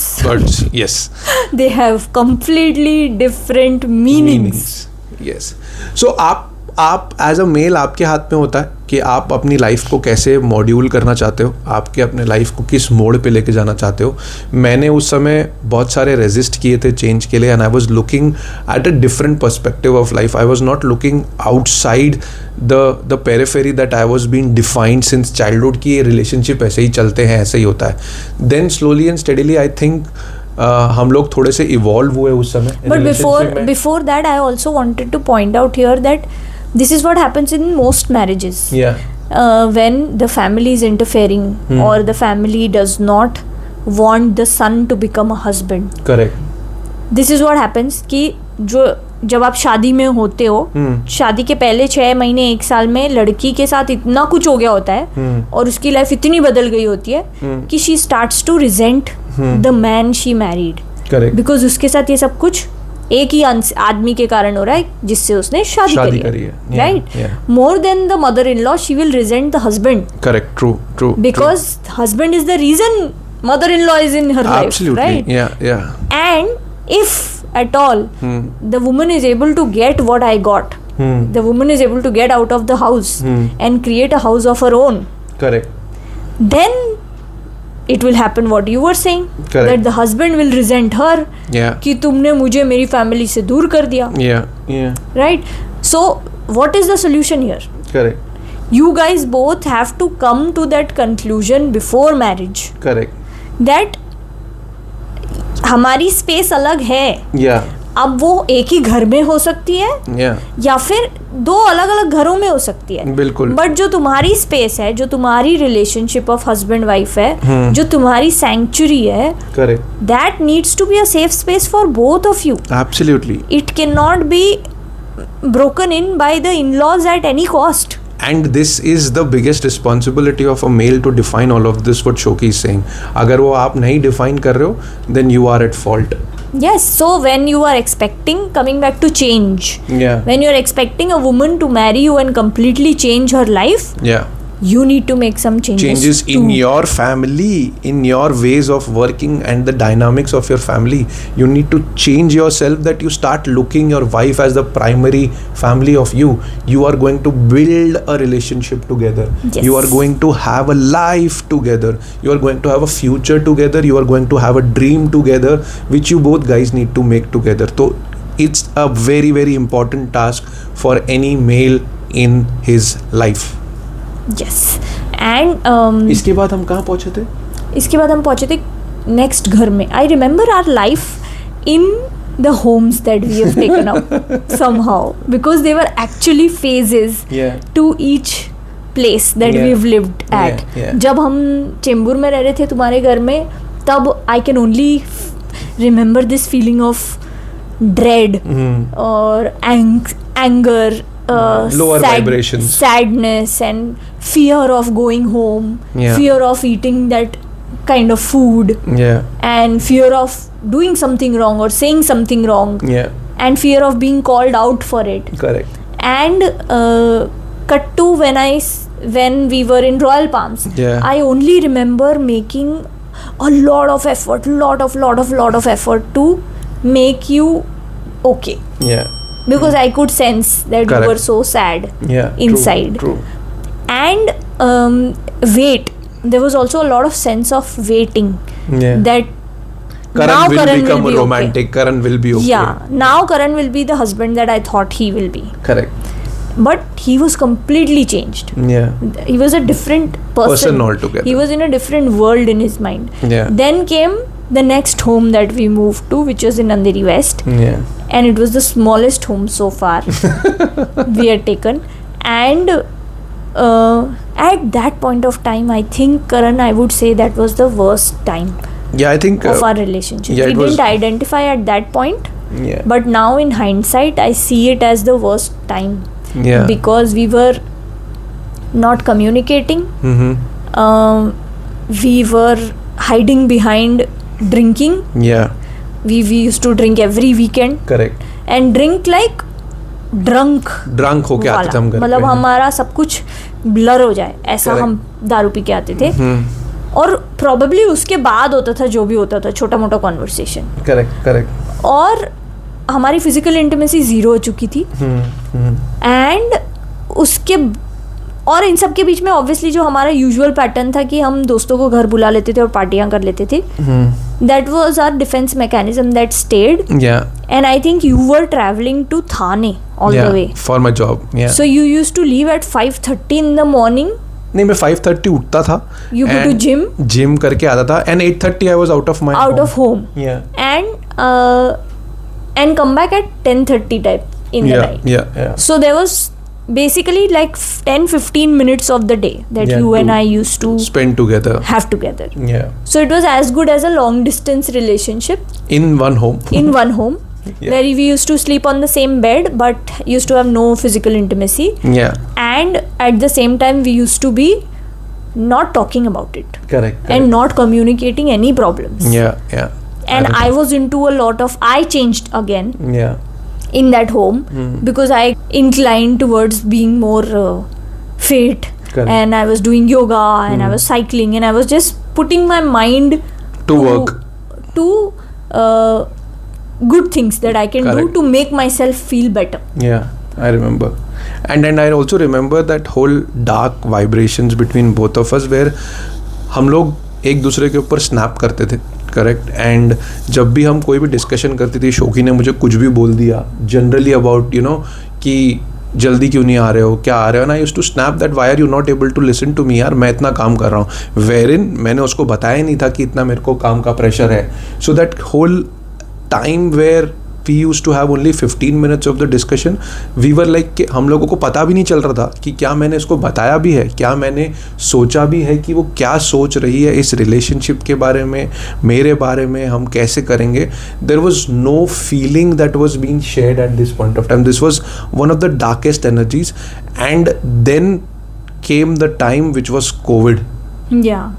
Yes. They have completely different meanings. Yes. So आप as a mail आपके हाथ में होता है कि आप अपनी life को कैसे मॉड्यूल करना चाहते हो, आपके अपने लाइफ को किस मोड़ पे लेके जाना चाहते हो. मैंने उस समय बहुत सारे रेजिस्ट किए थे चेंज के लिए, and I was looking at a different perspective of life. I was not looking outside the periphery that I was being defined since childhood की ये रिलेशनशिप ऐसे ही चलते हैं, ऐसे ही होता है. Then slowly and steadily I think हम लोग थोड़े से इवॉल्व हुए उस समय. But before that, I also wanted to point out here that this is what happens in most marriages. When the family is interfering or the family does not want the son to become a husband. Correct. This is what happens कि जब आप शादी में होते हो, शादी के पहले 6 महीने 1 साल में लड़की के साथ इतना कुछ हो गया होता है और उसकी लाइफ इतनी बदल गई होती है कि she starts to resent the man she married. Correct. Because उसके साथ ये सब कुछ एक ही आदमी के कारण हो रहा है जिससे उसने शादी करी है. Right? More than the mother-in-law, she will resent the husband. Correct. True. Because husband is the reason mother-in-law is in her life. Absolutely. Right? Yeah. And if at all the woman is able to get what I got, the woman is able to get out of the house and create a house of her own. Correct. Then it will happen what you were saying. Correct. That the husband will resent her. कि तुमने मुझे मेरी family से दूर कर दिया. Yeah. Right? So what is the solution here? Correct. You guys both have to come to that conclusion before marriage. Correct. That हमारी space अलग है. अब वो एक ही घर में हो सकती है या फिर 2 अलग अलग घरों में हो सकती है. बिल्कुल. बट जो तुम्हारी स्पेस है, जो तुम्हारी रिलेशनशिप ऑफ हस्बैंड वाइफ है, जो तुम्हारी सैंक्चुरी है, that needs to be a safe space for both of you. Absolutely. It can not be broken in by the in-laws at any cost. And this is the biggest responsibility of a male to define all of this, what Shoki is saying. अगर वो आप नहीं define कर रहे हो, then you are at fault. Yes, so when you are expecting, coming back to change, when you are expecting a woman to marry you and completely change her life, you need to make some changes too. In your family, in your ways of working and the dynamics of your family. You need to change yourself, that you start looking your wife as the primary family of you. You are going to build a relationship together. Yes. You are going to have a life together. You are going to have a future together. You are going to have a dream together, which you both guys need to make together. So it's a very, very important task for any male in his life. Yes. And इसके बाद हम कहाँ पहुँचे थे? इसके बाद हम पहुँचे थे नेक्स्ट घर में. I remember our life in the homes that we have taken up somehow, because they were actually phases Yeah. to each place that Yeah. we've lived at. Yeah. जब हम चेंबूर में रह रहे थे तुम्हारे घर में, तब I can only remember this feeling of dread or anger, Lower vibrations. sadness and fear of going home, Yeah. fear of eating that kind of food, Yeah. and fear of doing something wrong or saying something wrong, Yeah. and fear of being called out for it. Correct. And cut to when we were in Royal Palms, Yeah. I only remember making a lot of effort to make you okay, Yeah. because I could sense that Correct. you were so sad Yeah. inside. True. And wait, there was also a lot of sense of waiting, Yeah. that Karan now will Karan become will be romantic. Karan will be okay. Yeah, now Karan will be the husband that I thought he will be. Correct. But he was completely changed. Yeah. He was a different person altogether. He was in a different world in his mind. Yeah. Then came the next home that we moved to, which was in Andheri West, Yeah. and it was the smallest home so far we had taken. And at that point of time, I think, Karan, I would say that was the worst time Yeah. I think. of our relationship. yeah, We it was- didn't identify at that point, Yeah. but now in hindsight, I see it as the worst time, Yeah. because we were not communicating. We were hiding behind drinking. Yeah. We used to drink every weekend, Correct. and drink like drunk drunk होके आते थे हम घर मतलब पे. हमारा सब कुछ ब्लर हो जाए ऐसा Correct. हम दारू पी के आते थे. और प्रॉबेबली उसके बाद होता था जो भी होता था, छोटा मोटा कॉन्वर्सेशन, करेक्ट. करेक्ट. और हमारी फिजिकल इंटीमेसी जीरो हो चुकी थी. एंड उसके और इन सब के बीच में ऑब्वियसली जो हमारा यूजुअल पैटर्न था कि हम दोस्तों को घर बुला लेते थे और पार्टियां कर लेते थे. That was our defence mechanism that stayed. Yeah. And I think you were traveling to Thane all Yeah. the way. For my job. Yeah. So you used to leave at 5:30 in the morning. नहीं, मैं 5:30 उठता था. You go to gym. Gym करके आता था. And 8:30 I was out of my Out of home. Yeah. And come back at 10:30 type in the Yeah. night. Yeah. Yeah. So there was basically like 10-15 minutes of the day that Yeah, you and to I used to Spend together. have together. Yeah. So it was as good as a long distance relationship In one home. in one home. Yeah. Where we used to sleep on the same bed but used to have no physical intimacy. Yeah. And at the same time we used to be not talking about it Correct. and not communicating any problems. Yeah. Yeah. And I was into a lot of, I changed again Yeah. in that home because I inclined towards being more fit. Correct. And I was doing yoga and I was cycling and I was just putting my mind To work. to good things that I can Correct. do to make myself feel better. Yeah, I remember. And I also remember that whole dark vibrations between both of us where हम लोग एक दूसरे के ऊपर snap करते थे. Correct. And जब भी हम कोई भी डिस्कशन करती थी, शोकी ने मुझे कुछ भी बोल दिया जनरली अबाउट कि जल्दी क्यों नहीं आ रहे हो, क्या आ रहे हो, ना used to snap that why are you not able to listen to me. यार मैं इतना काम कर रहा हूँ, वेरिन मैंने उसको बताया नहीं था कि इतना मेरे को काम का प्रेशर है. So that whole time where we used to have only 15 minutes of the discussion, we were like कि हम लोगों को पता भी नहीं चल रहा था कि क्या मैंने इसको बताया भी है, क्या मैंने सोचा भी है कि वो क्या सोच रही है इस रिलेशनशिप के बारे में, मेरे बारे में, हम कैसे करेंगे. There was no feeling that was being shared at this point of time. This was one of the darkest energies. And then came the time which was COVID. Yeah.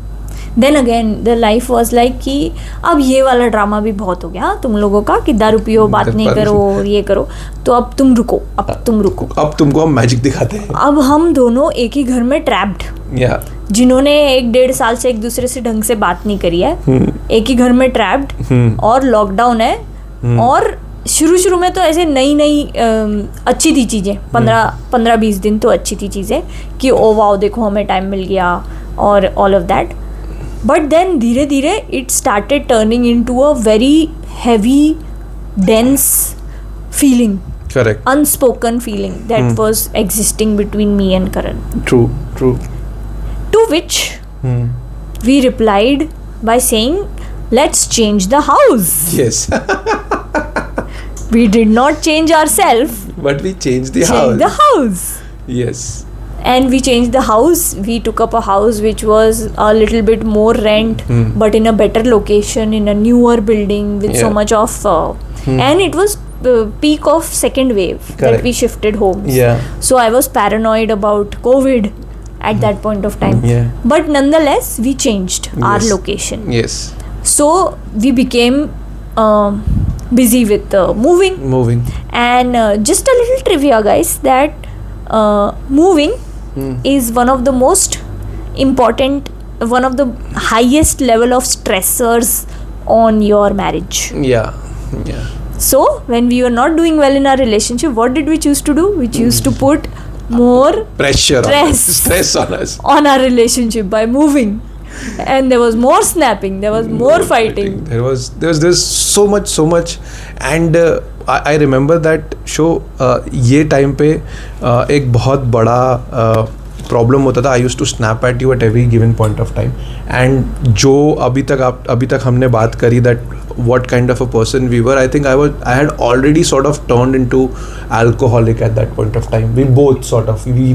Then again the life was like कि अब ये वाला drama भी बहुत हो गया तुम लोगों का कि दारू पियो, बात नहीं करो, ये करो, तो अब तुम रुको, अब तुम रुको, अब तुमको हम मैजिक दिखाते हैं. अब हम दोनों एक ही घर में ट्रैप्ड, Yeah. जिन्होंने 1-1.5 साल से एक दूसरे से ढंग से बात नहीं करी है, एक ही घर में ट्रैप्ड और लॉकडाउन है. और शुरू में तो ऐसे नई अच्छी थी चीज़ें, 15-20 दिन तो अच्छी थी चीज़ें कि ओ वाओ देखो हमें टाइम मिल गया और all of that. But then धीरे धीरे it started turning into a very heavy, dense feeling. Correct. Unspoken feeling that was existing between me and Karan. True. To which we replied by saying, let's change the house. Yes. We did not change ourselves. But we changed the house. Change the house. Yes. And we changed the house. We took up a house which was a little bit more rent, but in a better location, in a newer building with so Yeah. much of. And it was peak of second wave that Correct. we shifted homes. Yeah. So I was paranoid about COVID at that point of time. Yeah. But nonetheless, we changed our Yes. location. Yes. So we became busy with moving. Moving. And just a little trivia, guys, that moving is one of the most important, one of the highest level of stressors on your marriage. Yeah. Yeah. So when we were not doing well in our relationship, what did we choose to do? We choose to put more Pressure on us. Stress. Stress on us. on our relationship by moving. And there was more snapping, there was more fighting. There was so much, and I remember that show. ये time पे एक बहुत बड़ा problem होता था. I use to snap at you at every given point of time. And जो अभी तक हमने बात करी that what kind of a person we were, I had already sort of turned into alcoholic at that point of time. We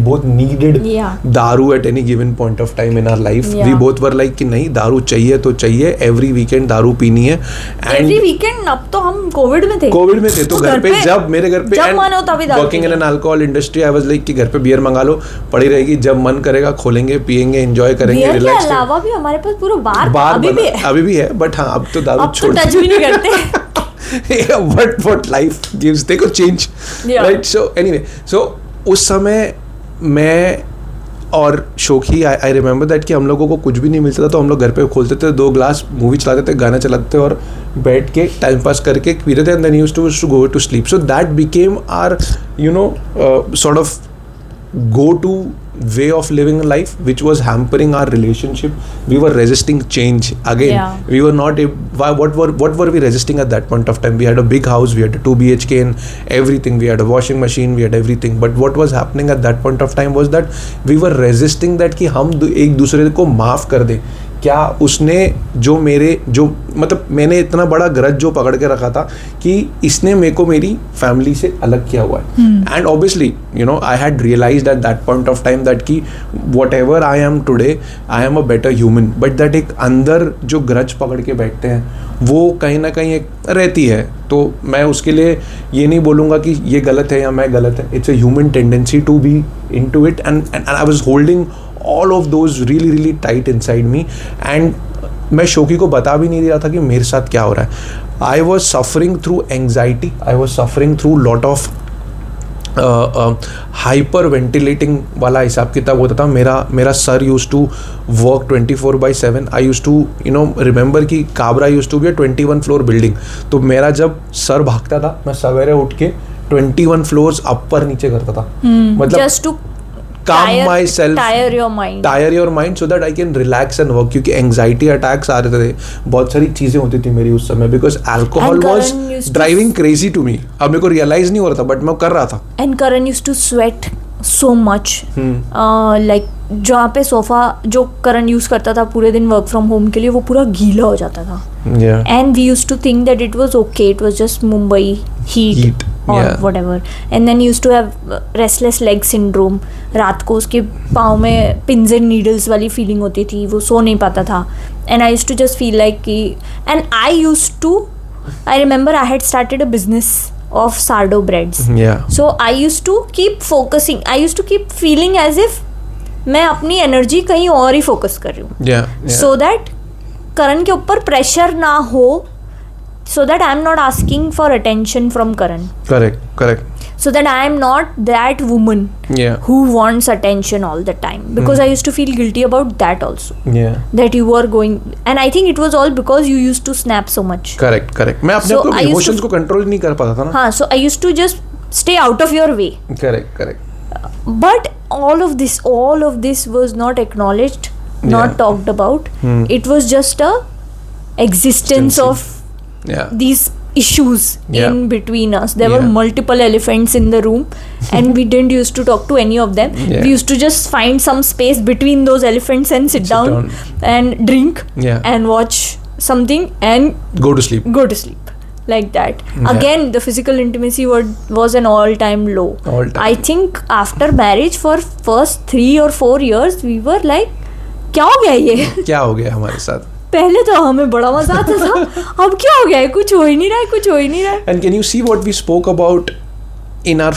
both needed Yeah. दारू at any given point of time in our life. Yeah. We both were like कि नहीं, दारू चाहिए तो चाहिए, every weekend दारू पीनी है. Every weekend. अब तो हम कोविड में थे. कोविड में थे तो घर पे जब मेरे घर पे जब मन हो तभी दारू वर्किंग इन पीनी. An alcohol industry, I was like कि घर पे बियर मंगा लो, पड़ी रहेगी, जब मन करेगा खोलेंगे, पियेंगे, एंजॉय करेंगे, बियर के रिलैक्स. अलावा भी हमारे पास पूरा बार अभी भी है, बट हाँ अब तो दारू अब तो छोड़ टच भी नहीं करते. what life gives, देखो change, Yeah. Right. So anyway, so उस समय मैं और शोखी, आई रिमेंबर दैट कि हम लोगों को कुछ भी नहीं मिलता था तो हम लोग घर पे खोलते थे, 2 ग्लास मूवी चलाते थे, गाना चलाते थे और बैठ के टाइम पास करके पीते थे, and then used to go to sleep. So that became our sort of go to way of living life which was hampering our relationship. We were resisting change again. Yeah. We were not what were we resisting at that point of time? We had a big house, we had a 2 BHK and everything, we had a washing machine, we had everything, but what was happening at that point of time was that we were resisting that कि हम एक दूसरे को माफ कर दें. क्या उसने जो मतलब मैंने इतना बड़ा ग्रज जो पकड़ के रखा था कि इसने मेरे को मेरी फैमिली से अलग किया हुआ है. And obviously I had realised at that point of time that कि whatever I am today, I am a better human, but that एक अंदर जो ग्रज पकड़ के बैठते हैं वो कहीं ना कहीं एक रहती है. तो मैं उसके लिए ये नहीं बोलूँगा कि ये गलत है या मैं गलत है. It's a human tendency to be in to it, and I was holding all of those really tight inside me, and मैं शोकी को बता भी नहीं रहा था कि मेरे साथ क्या हो रहा है. I was suffering through anxiety, I was suffering through lot of hyperventilating वाला हिसाब किताब होता था. मेरा sir use to work 24/7. I use to remember कि Kabra use to be 21 floor building. तो मेरा जब सर भागता था मैं सवेरे उठ के 21 फ्लोर्स अपर नीचे करता था. मतलब Just to calm myself, tire your mind so that I can relax and work. क्योंकि anxiety attacks आ रहे थे, बहुत सारी चीजें होती थी मेरी उस समय, because alcohol And was Karan used to driving crazy to me. अब मेरे को realize नहीं हो रहा था, but मैं कर रहा था. And Karan used to sweat so much. Like जहाँ पे सोफा जो करण यूज करता था पूरे दिन वर्क फ्रॉम होम के लिए, वो पूरा गीला हो जाता था. Yeah. And we used to think that it was okay, it was just Mumbai heat or yeah. whatever. And then he used to have restless leg syndrome. रात को उसके पाँव में pins and needles वाली फीलिंग होती थी, वो सो नहीं पाता था. And I used to just feel like कि, and I remember I had started a business of sourdough breads. Yeah. So I used to keep focusing, I used to keep feeling as if मैं अपनी energy कहीं और ही focus कर रही हूँ. Yeah. So that करण के ऊपर प्रेशर ना हो, so that I am not asking for attention from Karan. Correct. So that I am not that woman Yeah. who wants attention all the time. Because I used to feel guilty about that also. Yeah. That you were going, and I think it was all because you used to snap so much. Correct. मैं अपने So आप को I used emotions to- को control नहीं कर पाता था ना. हाँ, so I used to just stay out of your way. Correct. But all of this was not acknowledged, not Yeah. talked about. It was just a existence of Yeah. these issues Yeah. in between us. There were Yeah. multiple elephants in the room and we didn't used to talk to any of them. Yeah. We used to just find some space between those elephants and sit down and drink Yeah. and watch something and Go to sleep. go to sleep. like that. Yeah. Again, the physical intimacy was an all-time low. All-time I think after marriage for first 3 or 4 years we were like, क्या हो गया ये? क्या हो गया हमारे साथ? पहले तो हमें बड़ा मजा आता था, अब क्या हो गया है? कुछ हो ही नहीं रहा है, कुछ हो ही नहीं रहा है. And can you see what we spoke about in our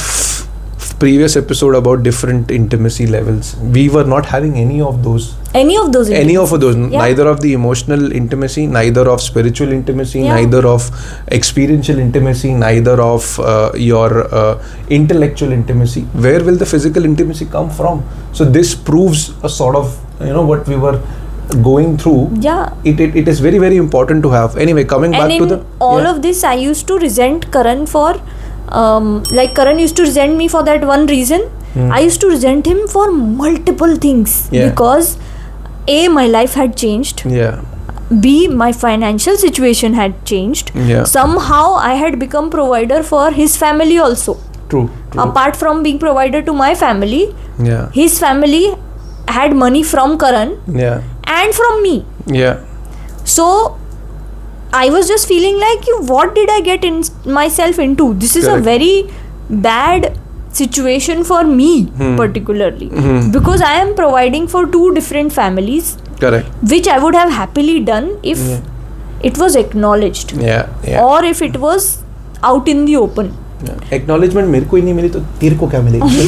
previous episode about different intimacy levels? We were not having any of those. Any of those. Yeah. Neither of the emotional intimacy, neither of spiritual intimacy, Yeah. neither of experiential intimacy, neither of your intellectual intimacy. Where will the physical intimacy come from? So this proves a sort of, what we were going through. Yeah. It is very, very important to have. Anyway, coming And back in to the all of this, I used to resent Karan for, like Karan used to resent me for that one reason. I used to resent him for multiple things. Yeah. Because A, my life had changed. yeah. B, my financial situation had changed. Yeah. Somehow I had become provider for his family also. True. Apart from being provider to my family, Yeah. his family had money from Karan Yeah. and from me. Yeah. So I was just feeling like, what did I get myself into? This is Correct. a very bad situation for me particularly, because I am providing for 2 different families, Correct. which I would have happily done if it was acknowledged, Yeah. Yeah. or if it was out in the open. Acknowledgement मेरे को ही नहीं मिली तो तेरे को क्या मिलेगी?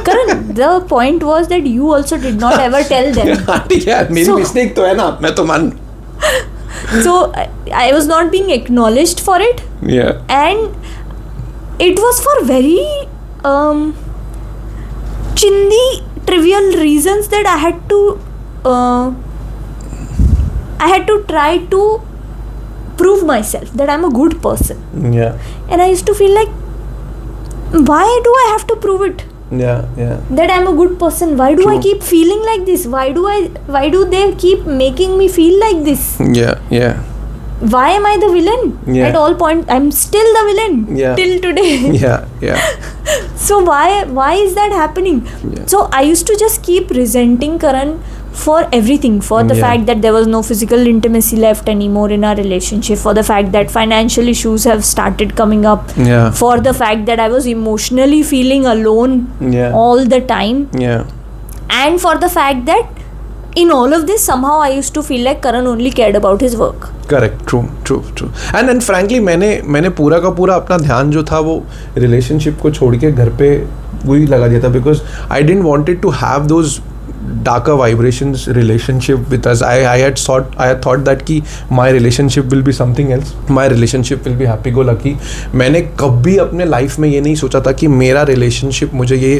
Karan, the point was that you also did not ever tell them. ठीक है, मेरी So- मिस्टेक तो है ना, मैं तो मान. So I was not being acknowledged for it, Yeah. and it was for very chindi trivial reasons that I had to try to prove myself that I'm a good person. Yeah. And I used to feel like, why do I have to prove it Yeah. Yeah. that I'm a good person? Why do I True. keep feeling like this? Why do they keep making me feel like this? Yeah. Yeah. Why am I the villain? Yeah. At all point I'm still the villain. Yeah. Till today. Yeah. Yeah. So why is that happening? Yeah. So I used to just keep resenting Karan for everything, for the Yeah. fact that there was no physical intimacy left anymore in our relationship, for the fact that financial issues have started coming up, Yeah. for the fact that I was emotionally feeling alone Yeah. all the time, Yeah. and for the fact that in all of this somehow I used to feel like Karan only cared about his work. Correct. True. And frankly मैंने पूरा का पूरा अपना ध्यान जो था वो relationship को छोड़ के घर पे वही लगा दिया था, because I didn't wanted to have those darker vibrations relationship with us. I had thought that कि my relationship will be something else, my relationship will be happy go lucky. मैंने कभी अपने लाइफ में ये नहीं सोचा था कि मेरा रिलेशनशिप मुझे ये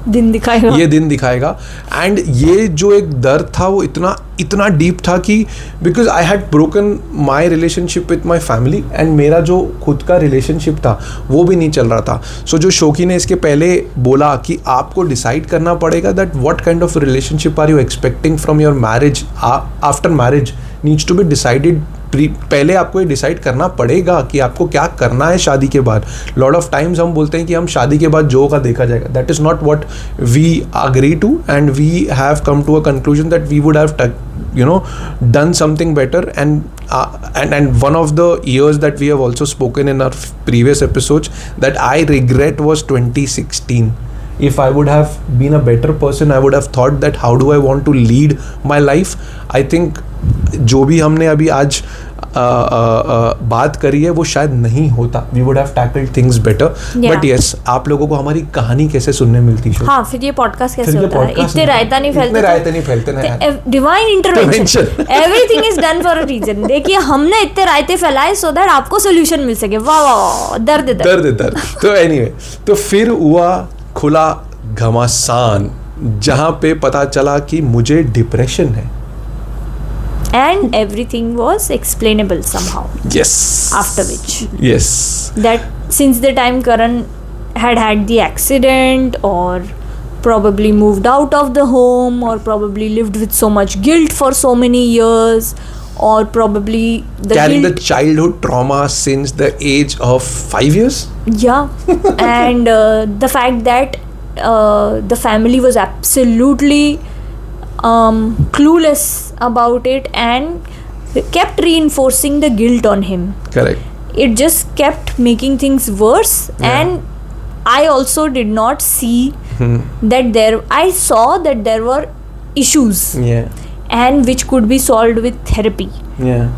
दिन दिखाएगा. एंड ये जो एक दर्द था वो इतना डीप था कि because I had broken my relationship with my family, and मेरा जो खुद का रिलेशनशिप था वो भी नहीं चल रहा था. सो जो शोकी ने इसके पहले बोला कि आपको डिसाइड करना पड़ेगा that what kind of relationship are you expecting from your marriage after marriage needs to be decided. पहले आपको ये डिसाइड करना पड़ेगा कि आपको क्या करना है शादी के बाद. लॉट ऑफ टाइम्स हम बोलते हैं कि हम शादी के बाद जो होगा देखा जाएगा. That is not what we agree to, and we have come to a conclusion that we would have done something better, and one of the years that we have also spoken in our previous episodes that I regret was 2016. If I would have been a better person, I would have thought that how do I want to lead my life. I think जो भी हमने अभी आज बात करी है वो शायद नहीं होता. We would have tackled things better. Yeah. But yes, आप लोगों को हमारी कहानी कैसे सुनने मिलती है? हाँ, फिर ये पॉडकास्ट कैसे फिर ये होता है? podcast इतने रायता नहीं फैलते ना यार. Divine intervention. Everything is done for a reason. देखिए हमने इतने रायते फैलाए सो दैट आपको सोल्यूशन मिल सके. वाह वाह वाह, दर्द. तो एनीवे, तो फिर हुआ खुला घमासान जहाँ पे पता चला कि मुझे डिप्रेशन है. And everything was explainable somehow. Yes. After which, Yes. that since the time Karan had the accident, or probably moved out of the home, or probably lived with so much guilt for so many years, or probably Carrying the childhood trauma since the age of 5 years. Yeah. And the fact that the family was absolutely clueless about it and kept reinforcing the guilt on him. Correct. it just kept making things worse. And I also did not see that I saw that there were issues and which could be solved with therapy.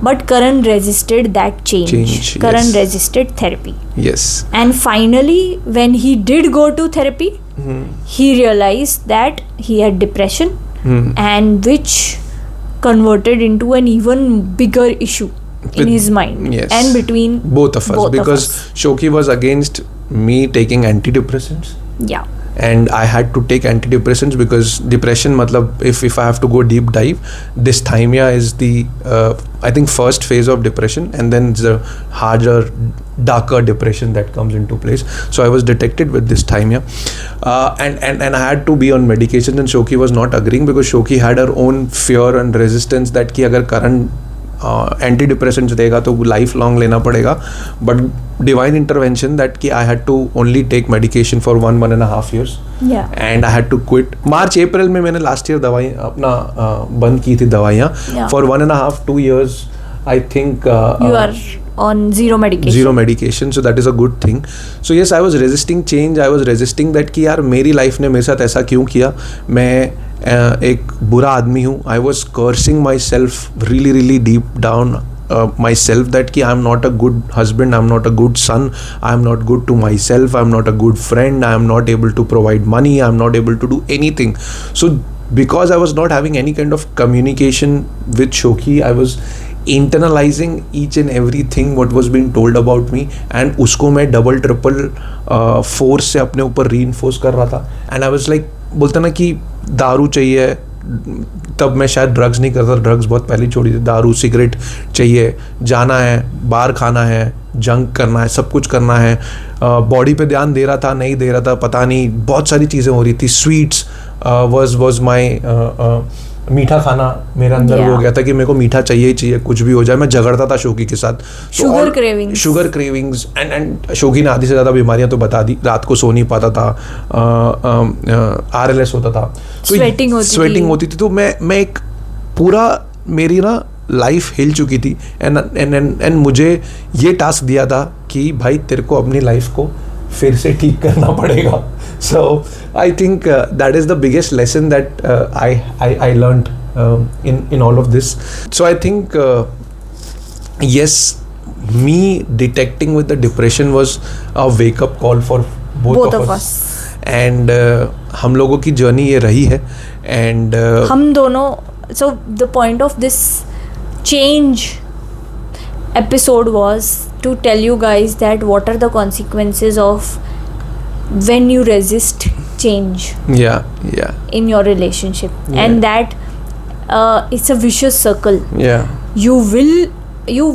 But Karan resisted that change. Karan resisted therapy. Yes. And finally, when he did go to therapy, he realized that he had depression, and which converted into an even bigger issue in his mind. Yes. And between both of us, because Shoki was against me taking antidepressants. Yeah. And I had to take antidepressants because depression, matlab, if I have to go deep dive, dysthymia is the I think first phase of depression, and then the harder, darker depression that comes into place. So I was detected with dysthymia, and I had to be on medication, and Shoki was not agreeing because Shoki had her own fear and resistance that कि अगर Karan anti depressants देगा तो life long लेना पड़ेगा. But divine intervention that कि I had to only take medication for 1.5 years and I had to quit. मार्च अप्रैल में मैंने लास्ट ईयर दवाई अपना बंद की थी दवाइयाँ for 1.5-2 years. I think you are on zero medication, so that is a good thing. So yes, I was resisting change. I was resisting that कि यार मेरी लाइफ ने मेरे साथ ऐसा क्यों किया, मैं एक बुरा आदमी हूँ. I was cursing myself really deep down myself that कि I am not a good husband, I am not a good son, I am not good to myself, I am not a good friend, I am not able to provide money, I am not able to do anything. So because I was not having any kind of communication with Shoki, I was internalizing each and everything what was being told about me, and उसको मैं double triple force से अपने ऊपर reinforce कर रहा था. And I was like, बोलता ना कि दारू चाहिए, तब मैं शायद ड्रग्स नहीं करता, ड्रग्स बहुत पहले छोड़ी थी. दारू सिगरेट चाहिए, जाना है, बाहर खाना है, जंक करना है, सब कुछ करना है. बॉडी पे ध्यान दे रहा था, नहीं दे रहा था, पता नहीं, बहुत सारी चीज़ें हो रही थी. स्वीट्स वाज माई मीठा खाना मेरे अंदर हो गया था कि मेरे को मीठा चाहिए ही चाहिए, कुछ भी हो जाए. मैं झगड़ता था शोकी के साथ. शुगर क्रेविंग्स एंड शोकी ने आधी से ज़्यादा बीमारियां तो बता दी. रात को सो नहीं पाता था, RLS होता था, स्वेटिंग होती थी. तो मैं एक पूरा, मेरी ना लाइफ हिल चुकी थी. एंड मुझे ये टास्क दिया था कि भाई तेरे को अपनी लाइफ को फिर से ठीक करना पड़ेगा. So I think that is the biggest lesson that I learned in all of this. So I think yes, me detecting with the depression was a wake up call for both of us. And हम लोगों की journey ये रही है. And हम दोनों, so the point of this change episode was to tell you guys that what are the consequences of when you resist change in your relationship, and that it's a vicious circle. You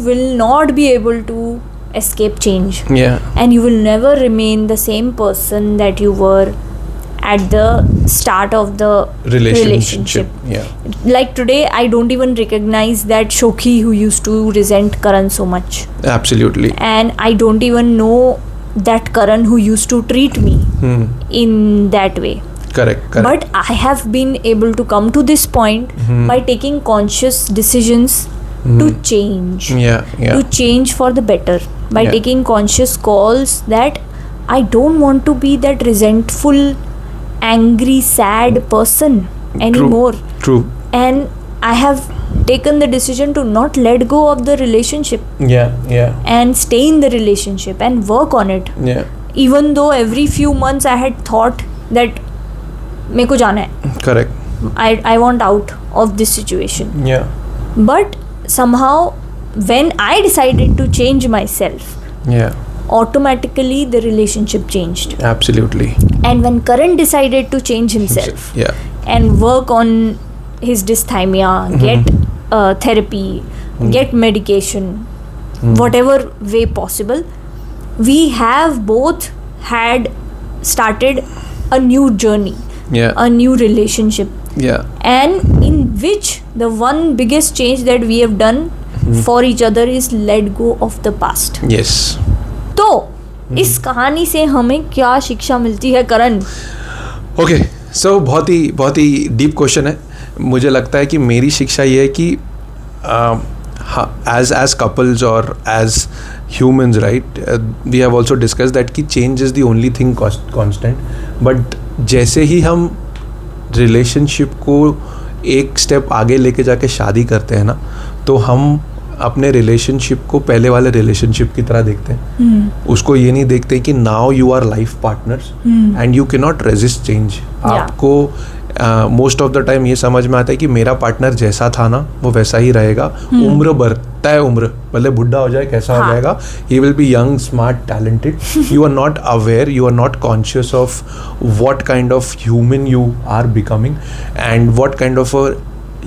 will not be able to escape change, and you will never remain the same person that you were at the start of the relationship. Like today, I don't even recognize that Shoki who used to resent Karan so much. Absolutely. And I don't even know that Karan who used to treat me in that way. Correct. But I have been able to come to this point by taking conscious decisions to change. To change for the better. By taking conscious calls that I don't want to be that resentful, angry, sad person anymore. True. And I have taken the decision to not let go of the relationship. And stay in the relationship and work on it. Even though every few months I had thought that मेरे को जाना है. Correct. I want out of this situation. But somehow when I decided to change myself, automatically the relationship changed. Absolutely. And when Karan decided to change himself and work on his dysthymia, get therapy, get medication, whatever way possible, we have both had started a new journey, a new relationship, and in which the one biggest change that we have done for each other is let go of the past. Yes. तो इस कहानी से हमें क्या शिक्षा मिलती है करण? Okay, सो बहुत ही डीप क्वेश्चन है. मुझे लगता है कि मेरी शिक्षा ये है कि as couples or as humans, right, we have also discussed that कि change is the only thing constant. But जैसे ही हम रिलेशनशिप को एक स्टेप आगे लेके जाके शादी करते हैं ना, तो हम अपने रिलेशनशिप को पहले वाले रिलेशनशिप की तरह देखते हैं. उसको ये नहीं देखते कि now you our life partners and you can not resist change. आपको मोस्ट ऑफ द टाइम ये समझ में आता है कि मेरा पार्टनर जैसा था ना वो वैसा ही रहेगा. उम्र बढ़ता है, उम्र भले बुढ़ा हो जाए कैसा हो जाएगा, he will be young, smart, talented. You are not aware, you are not conscious of what kind of human you are becoming and what kind of a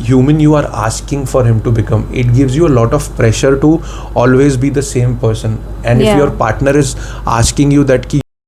human you are asking for him to become. It gives you a lot of pressure to always be the same person, and if Yeah. your partner is asking you that ki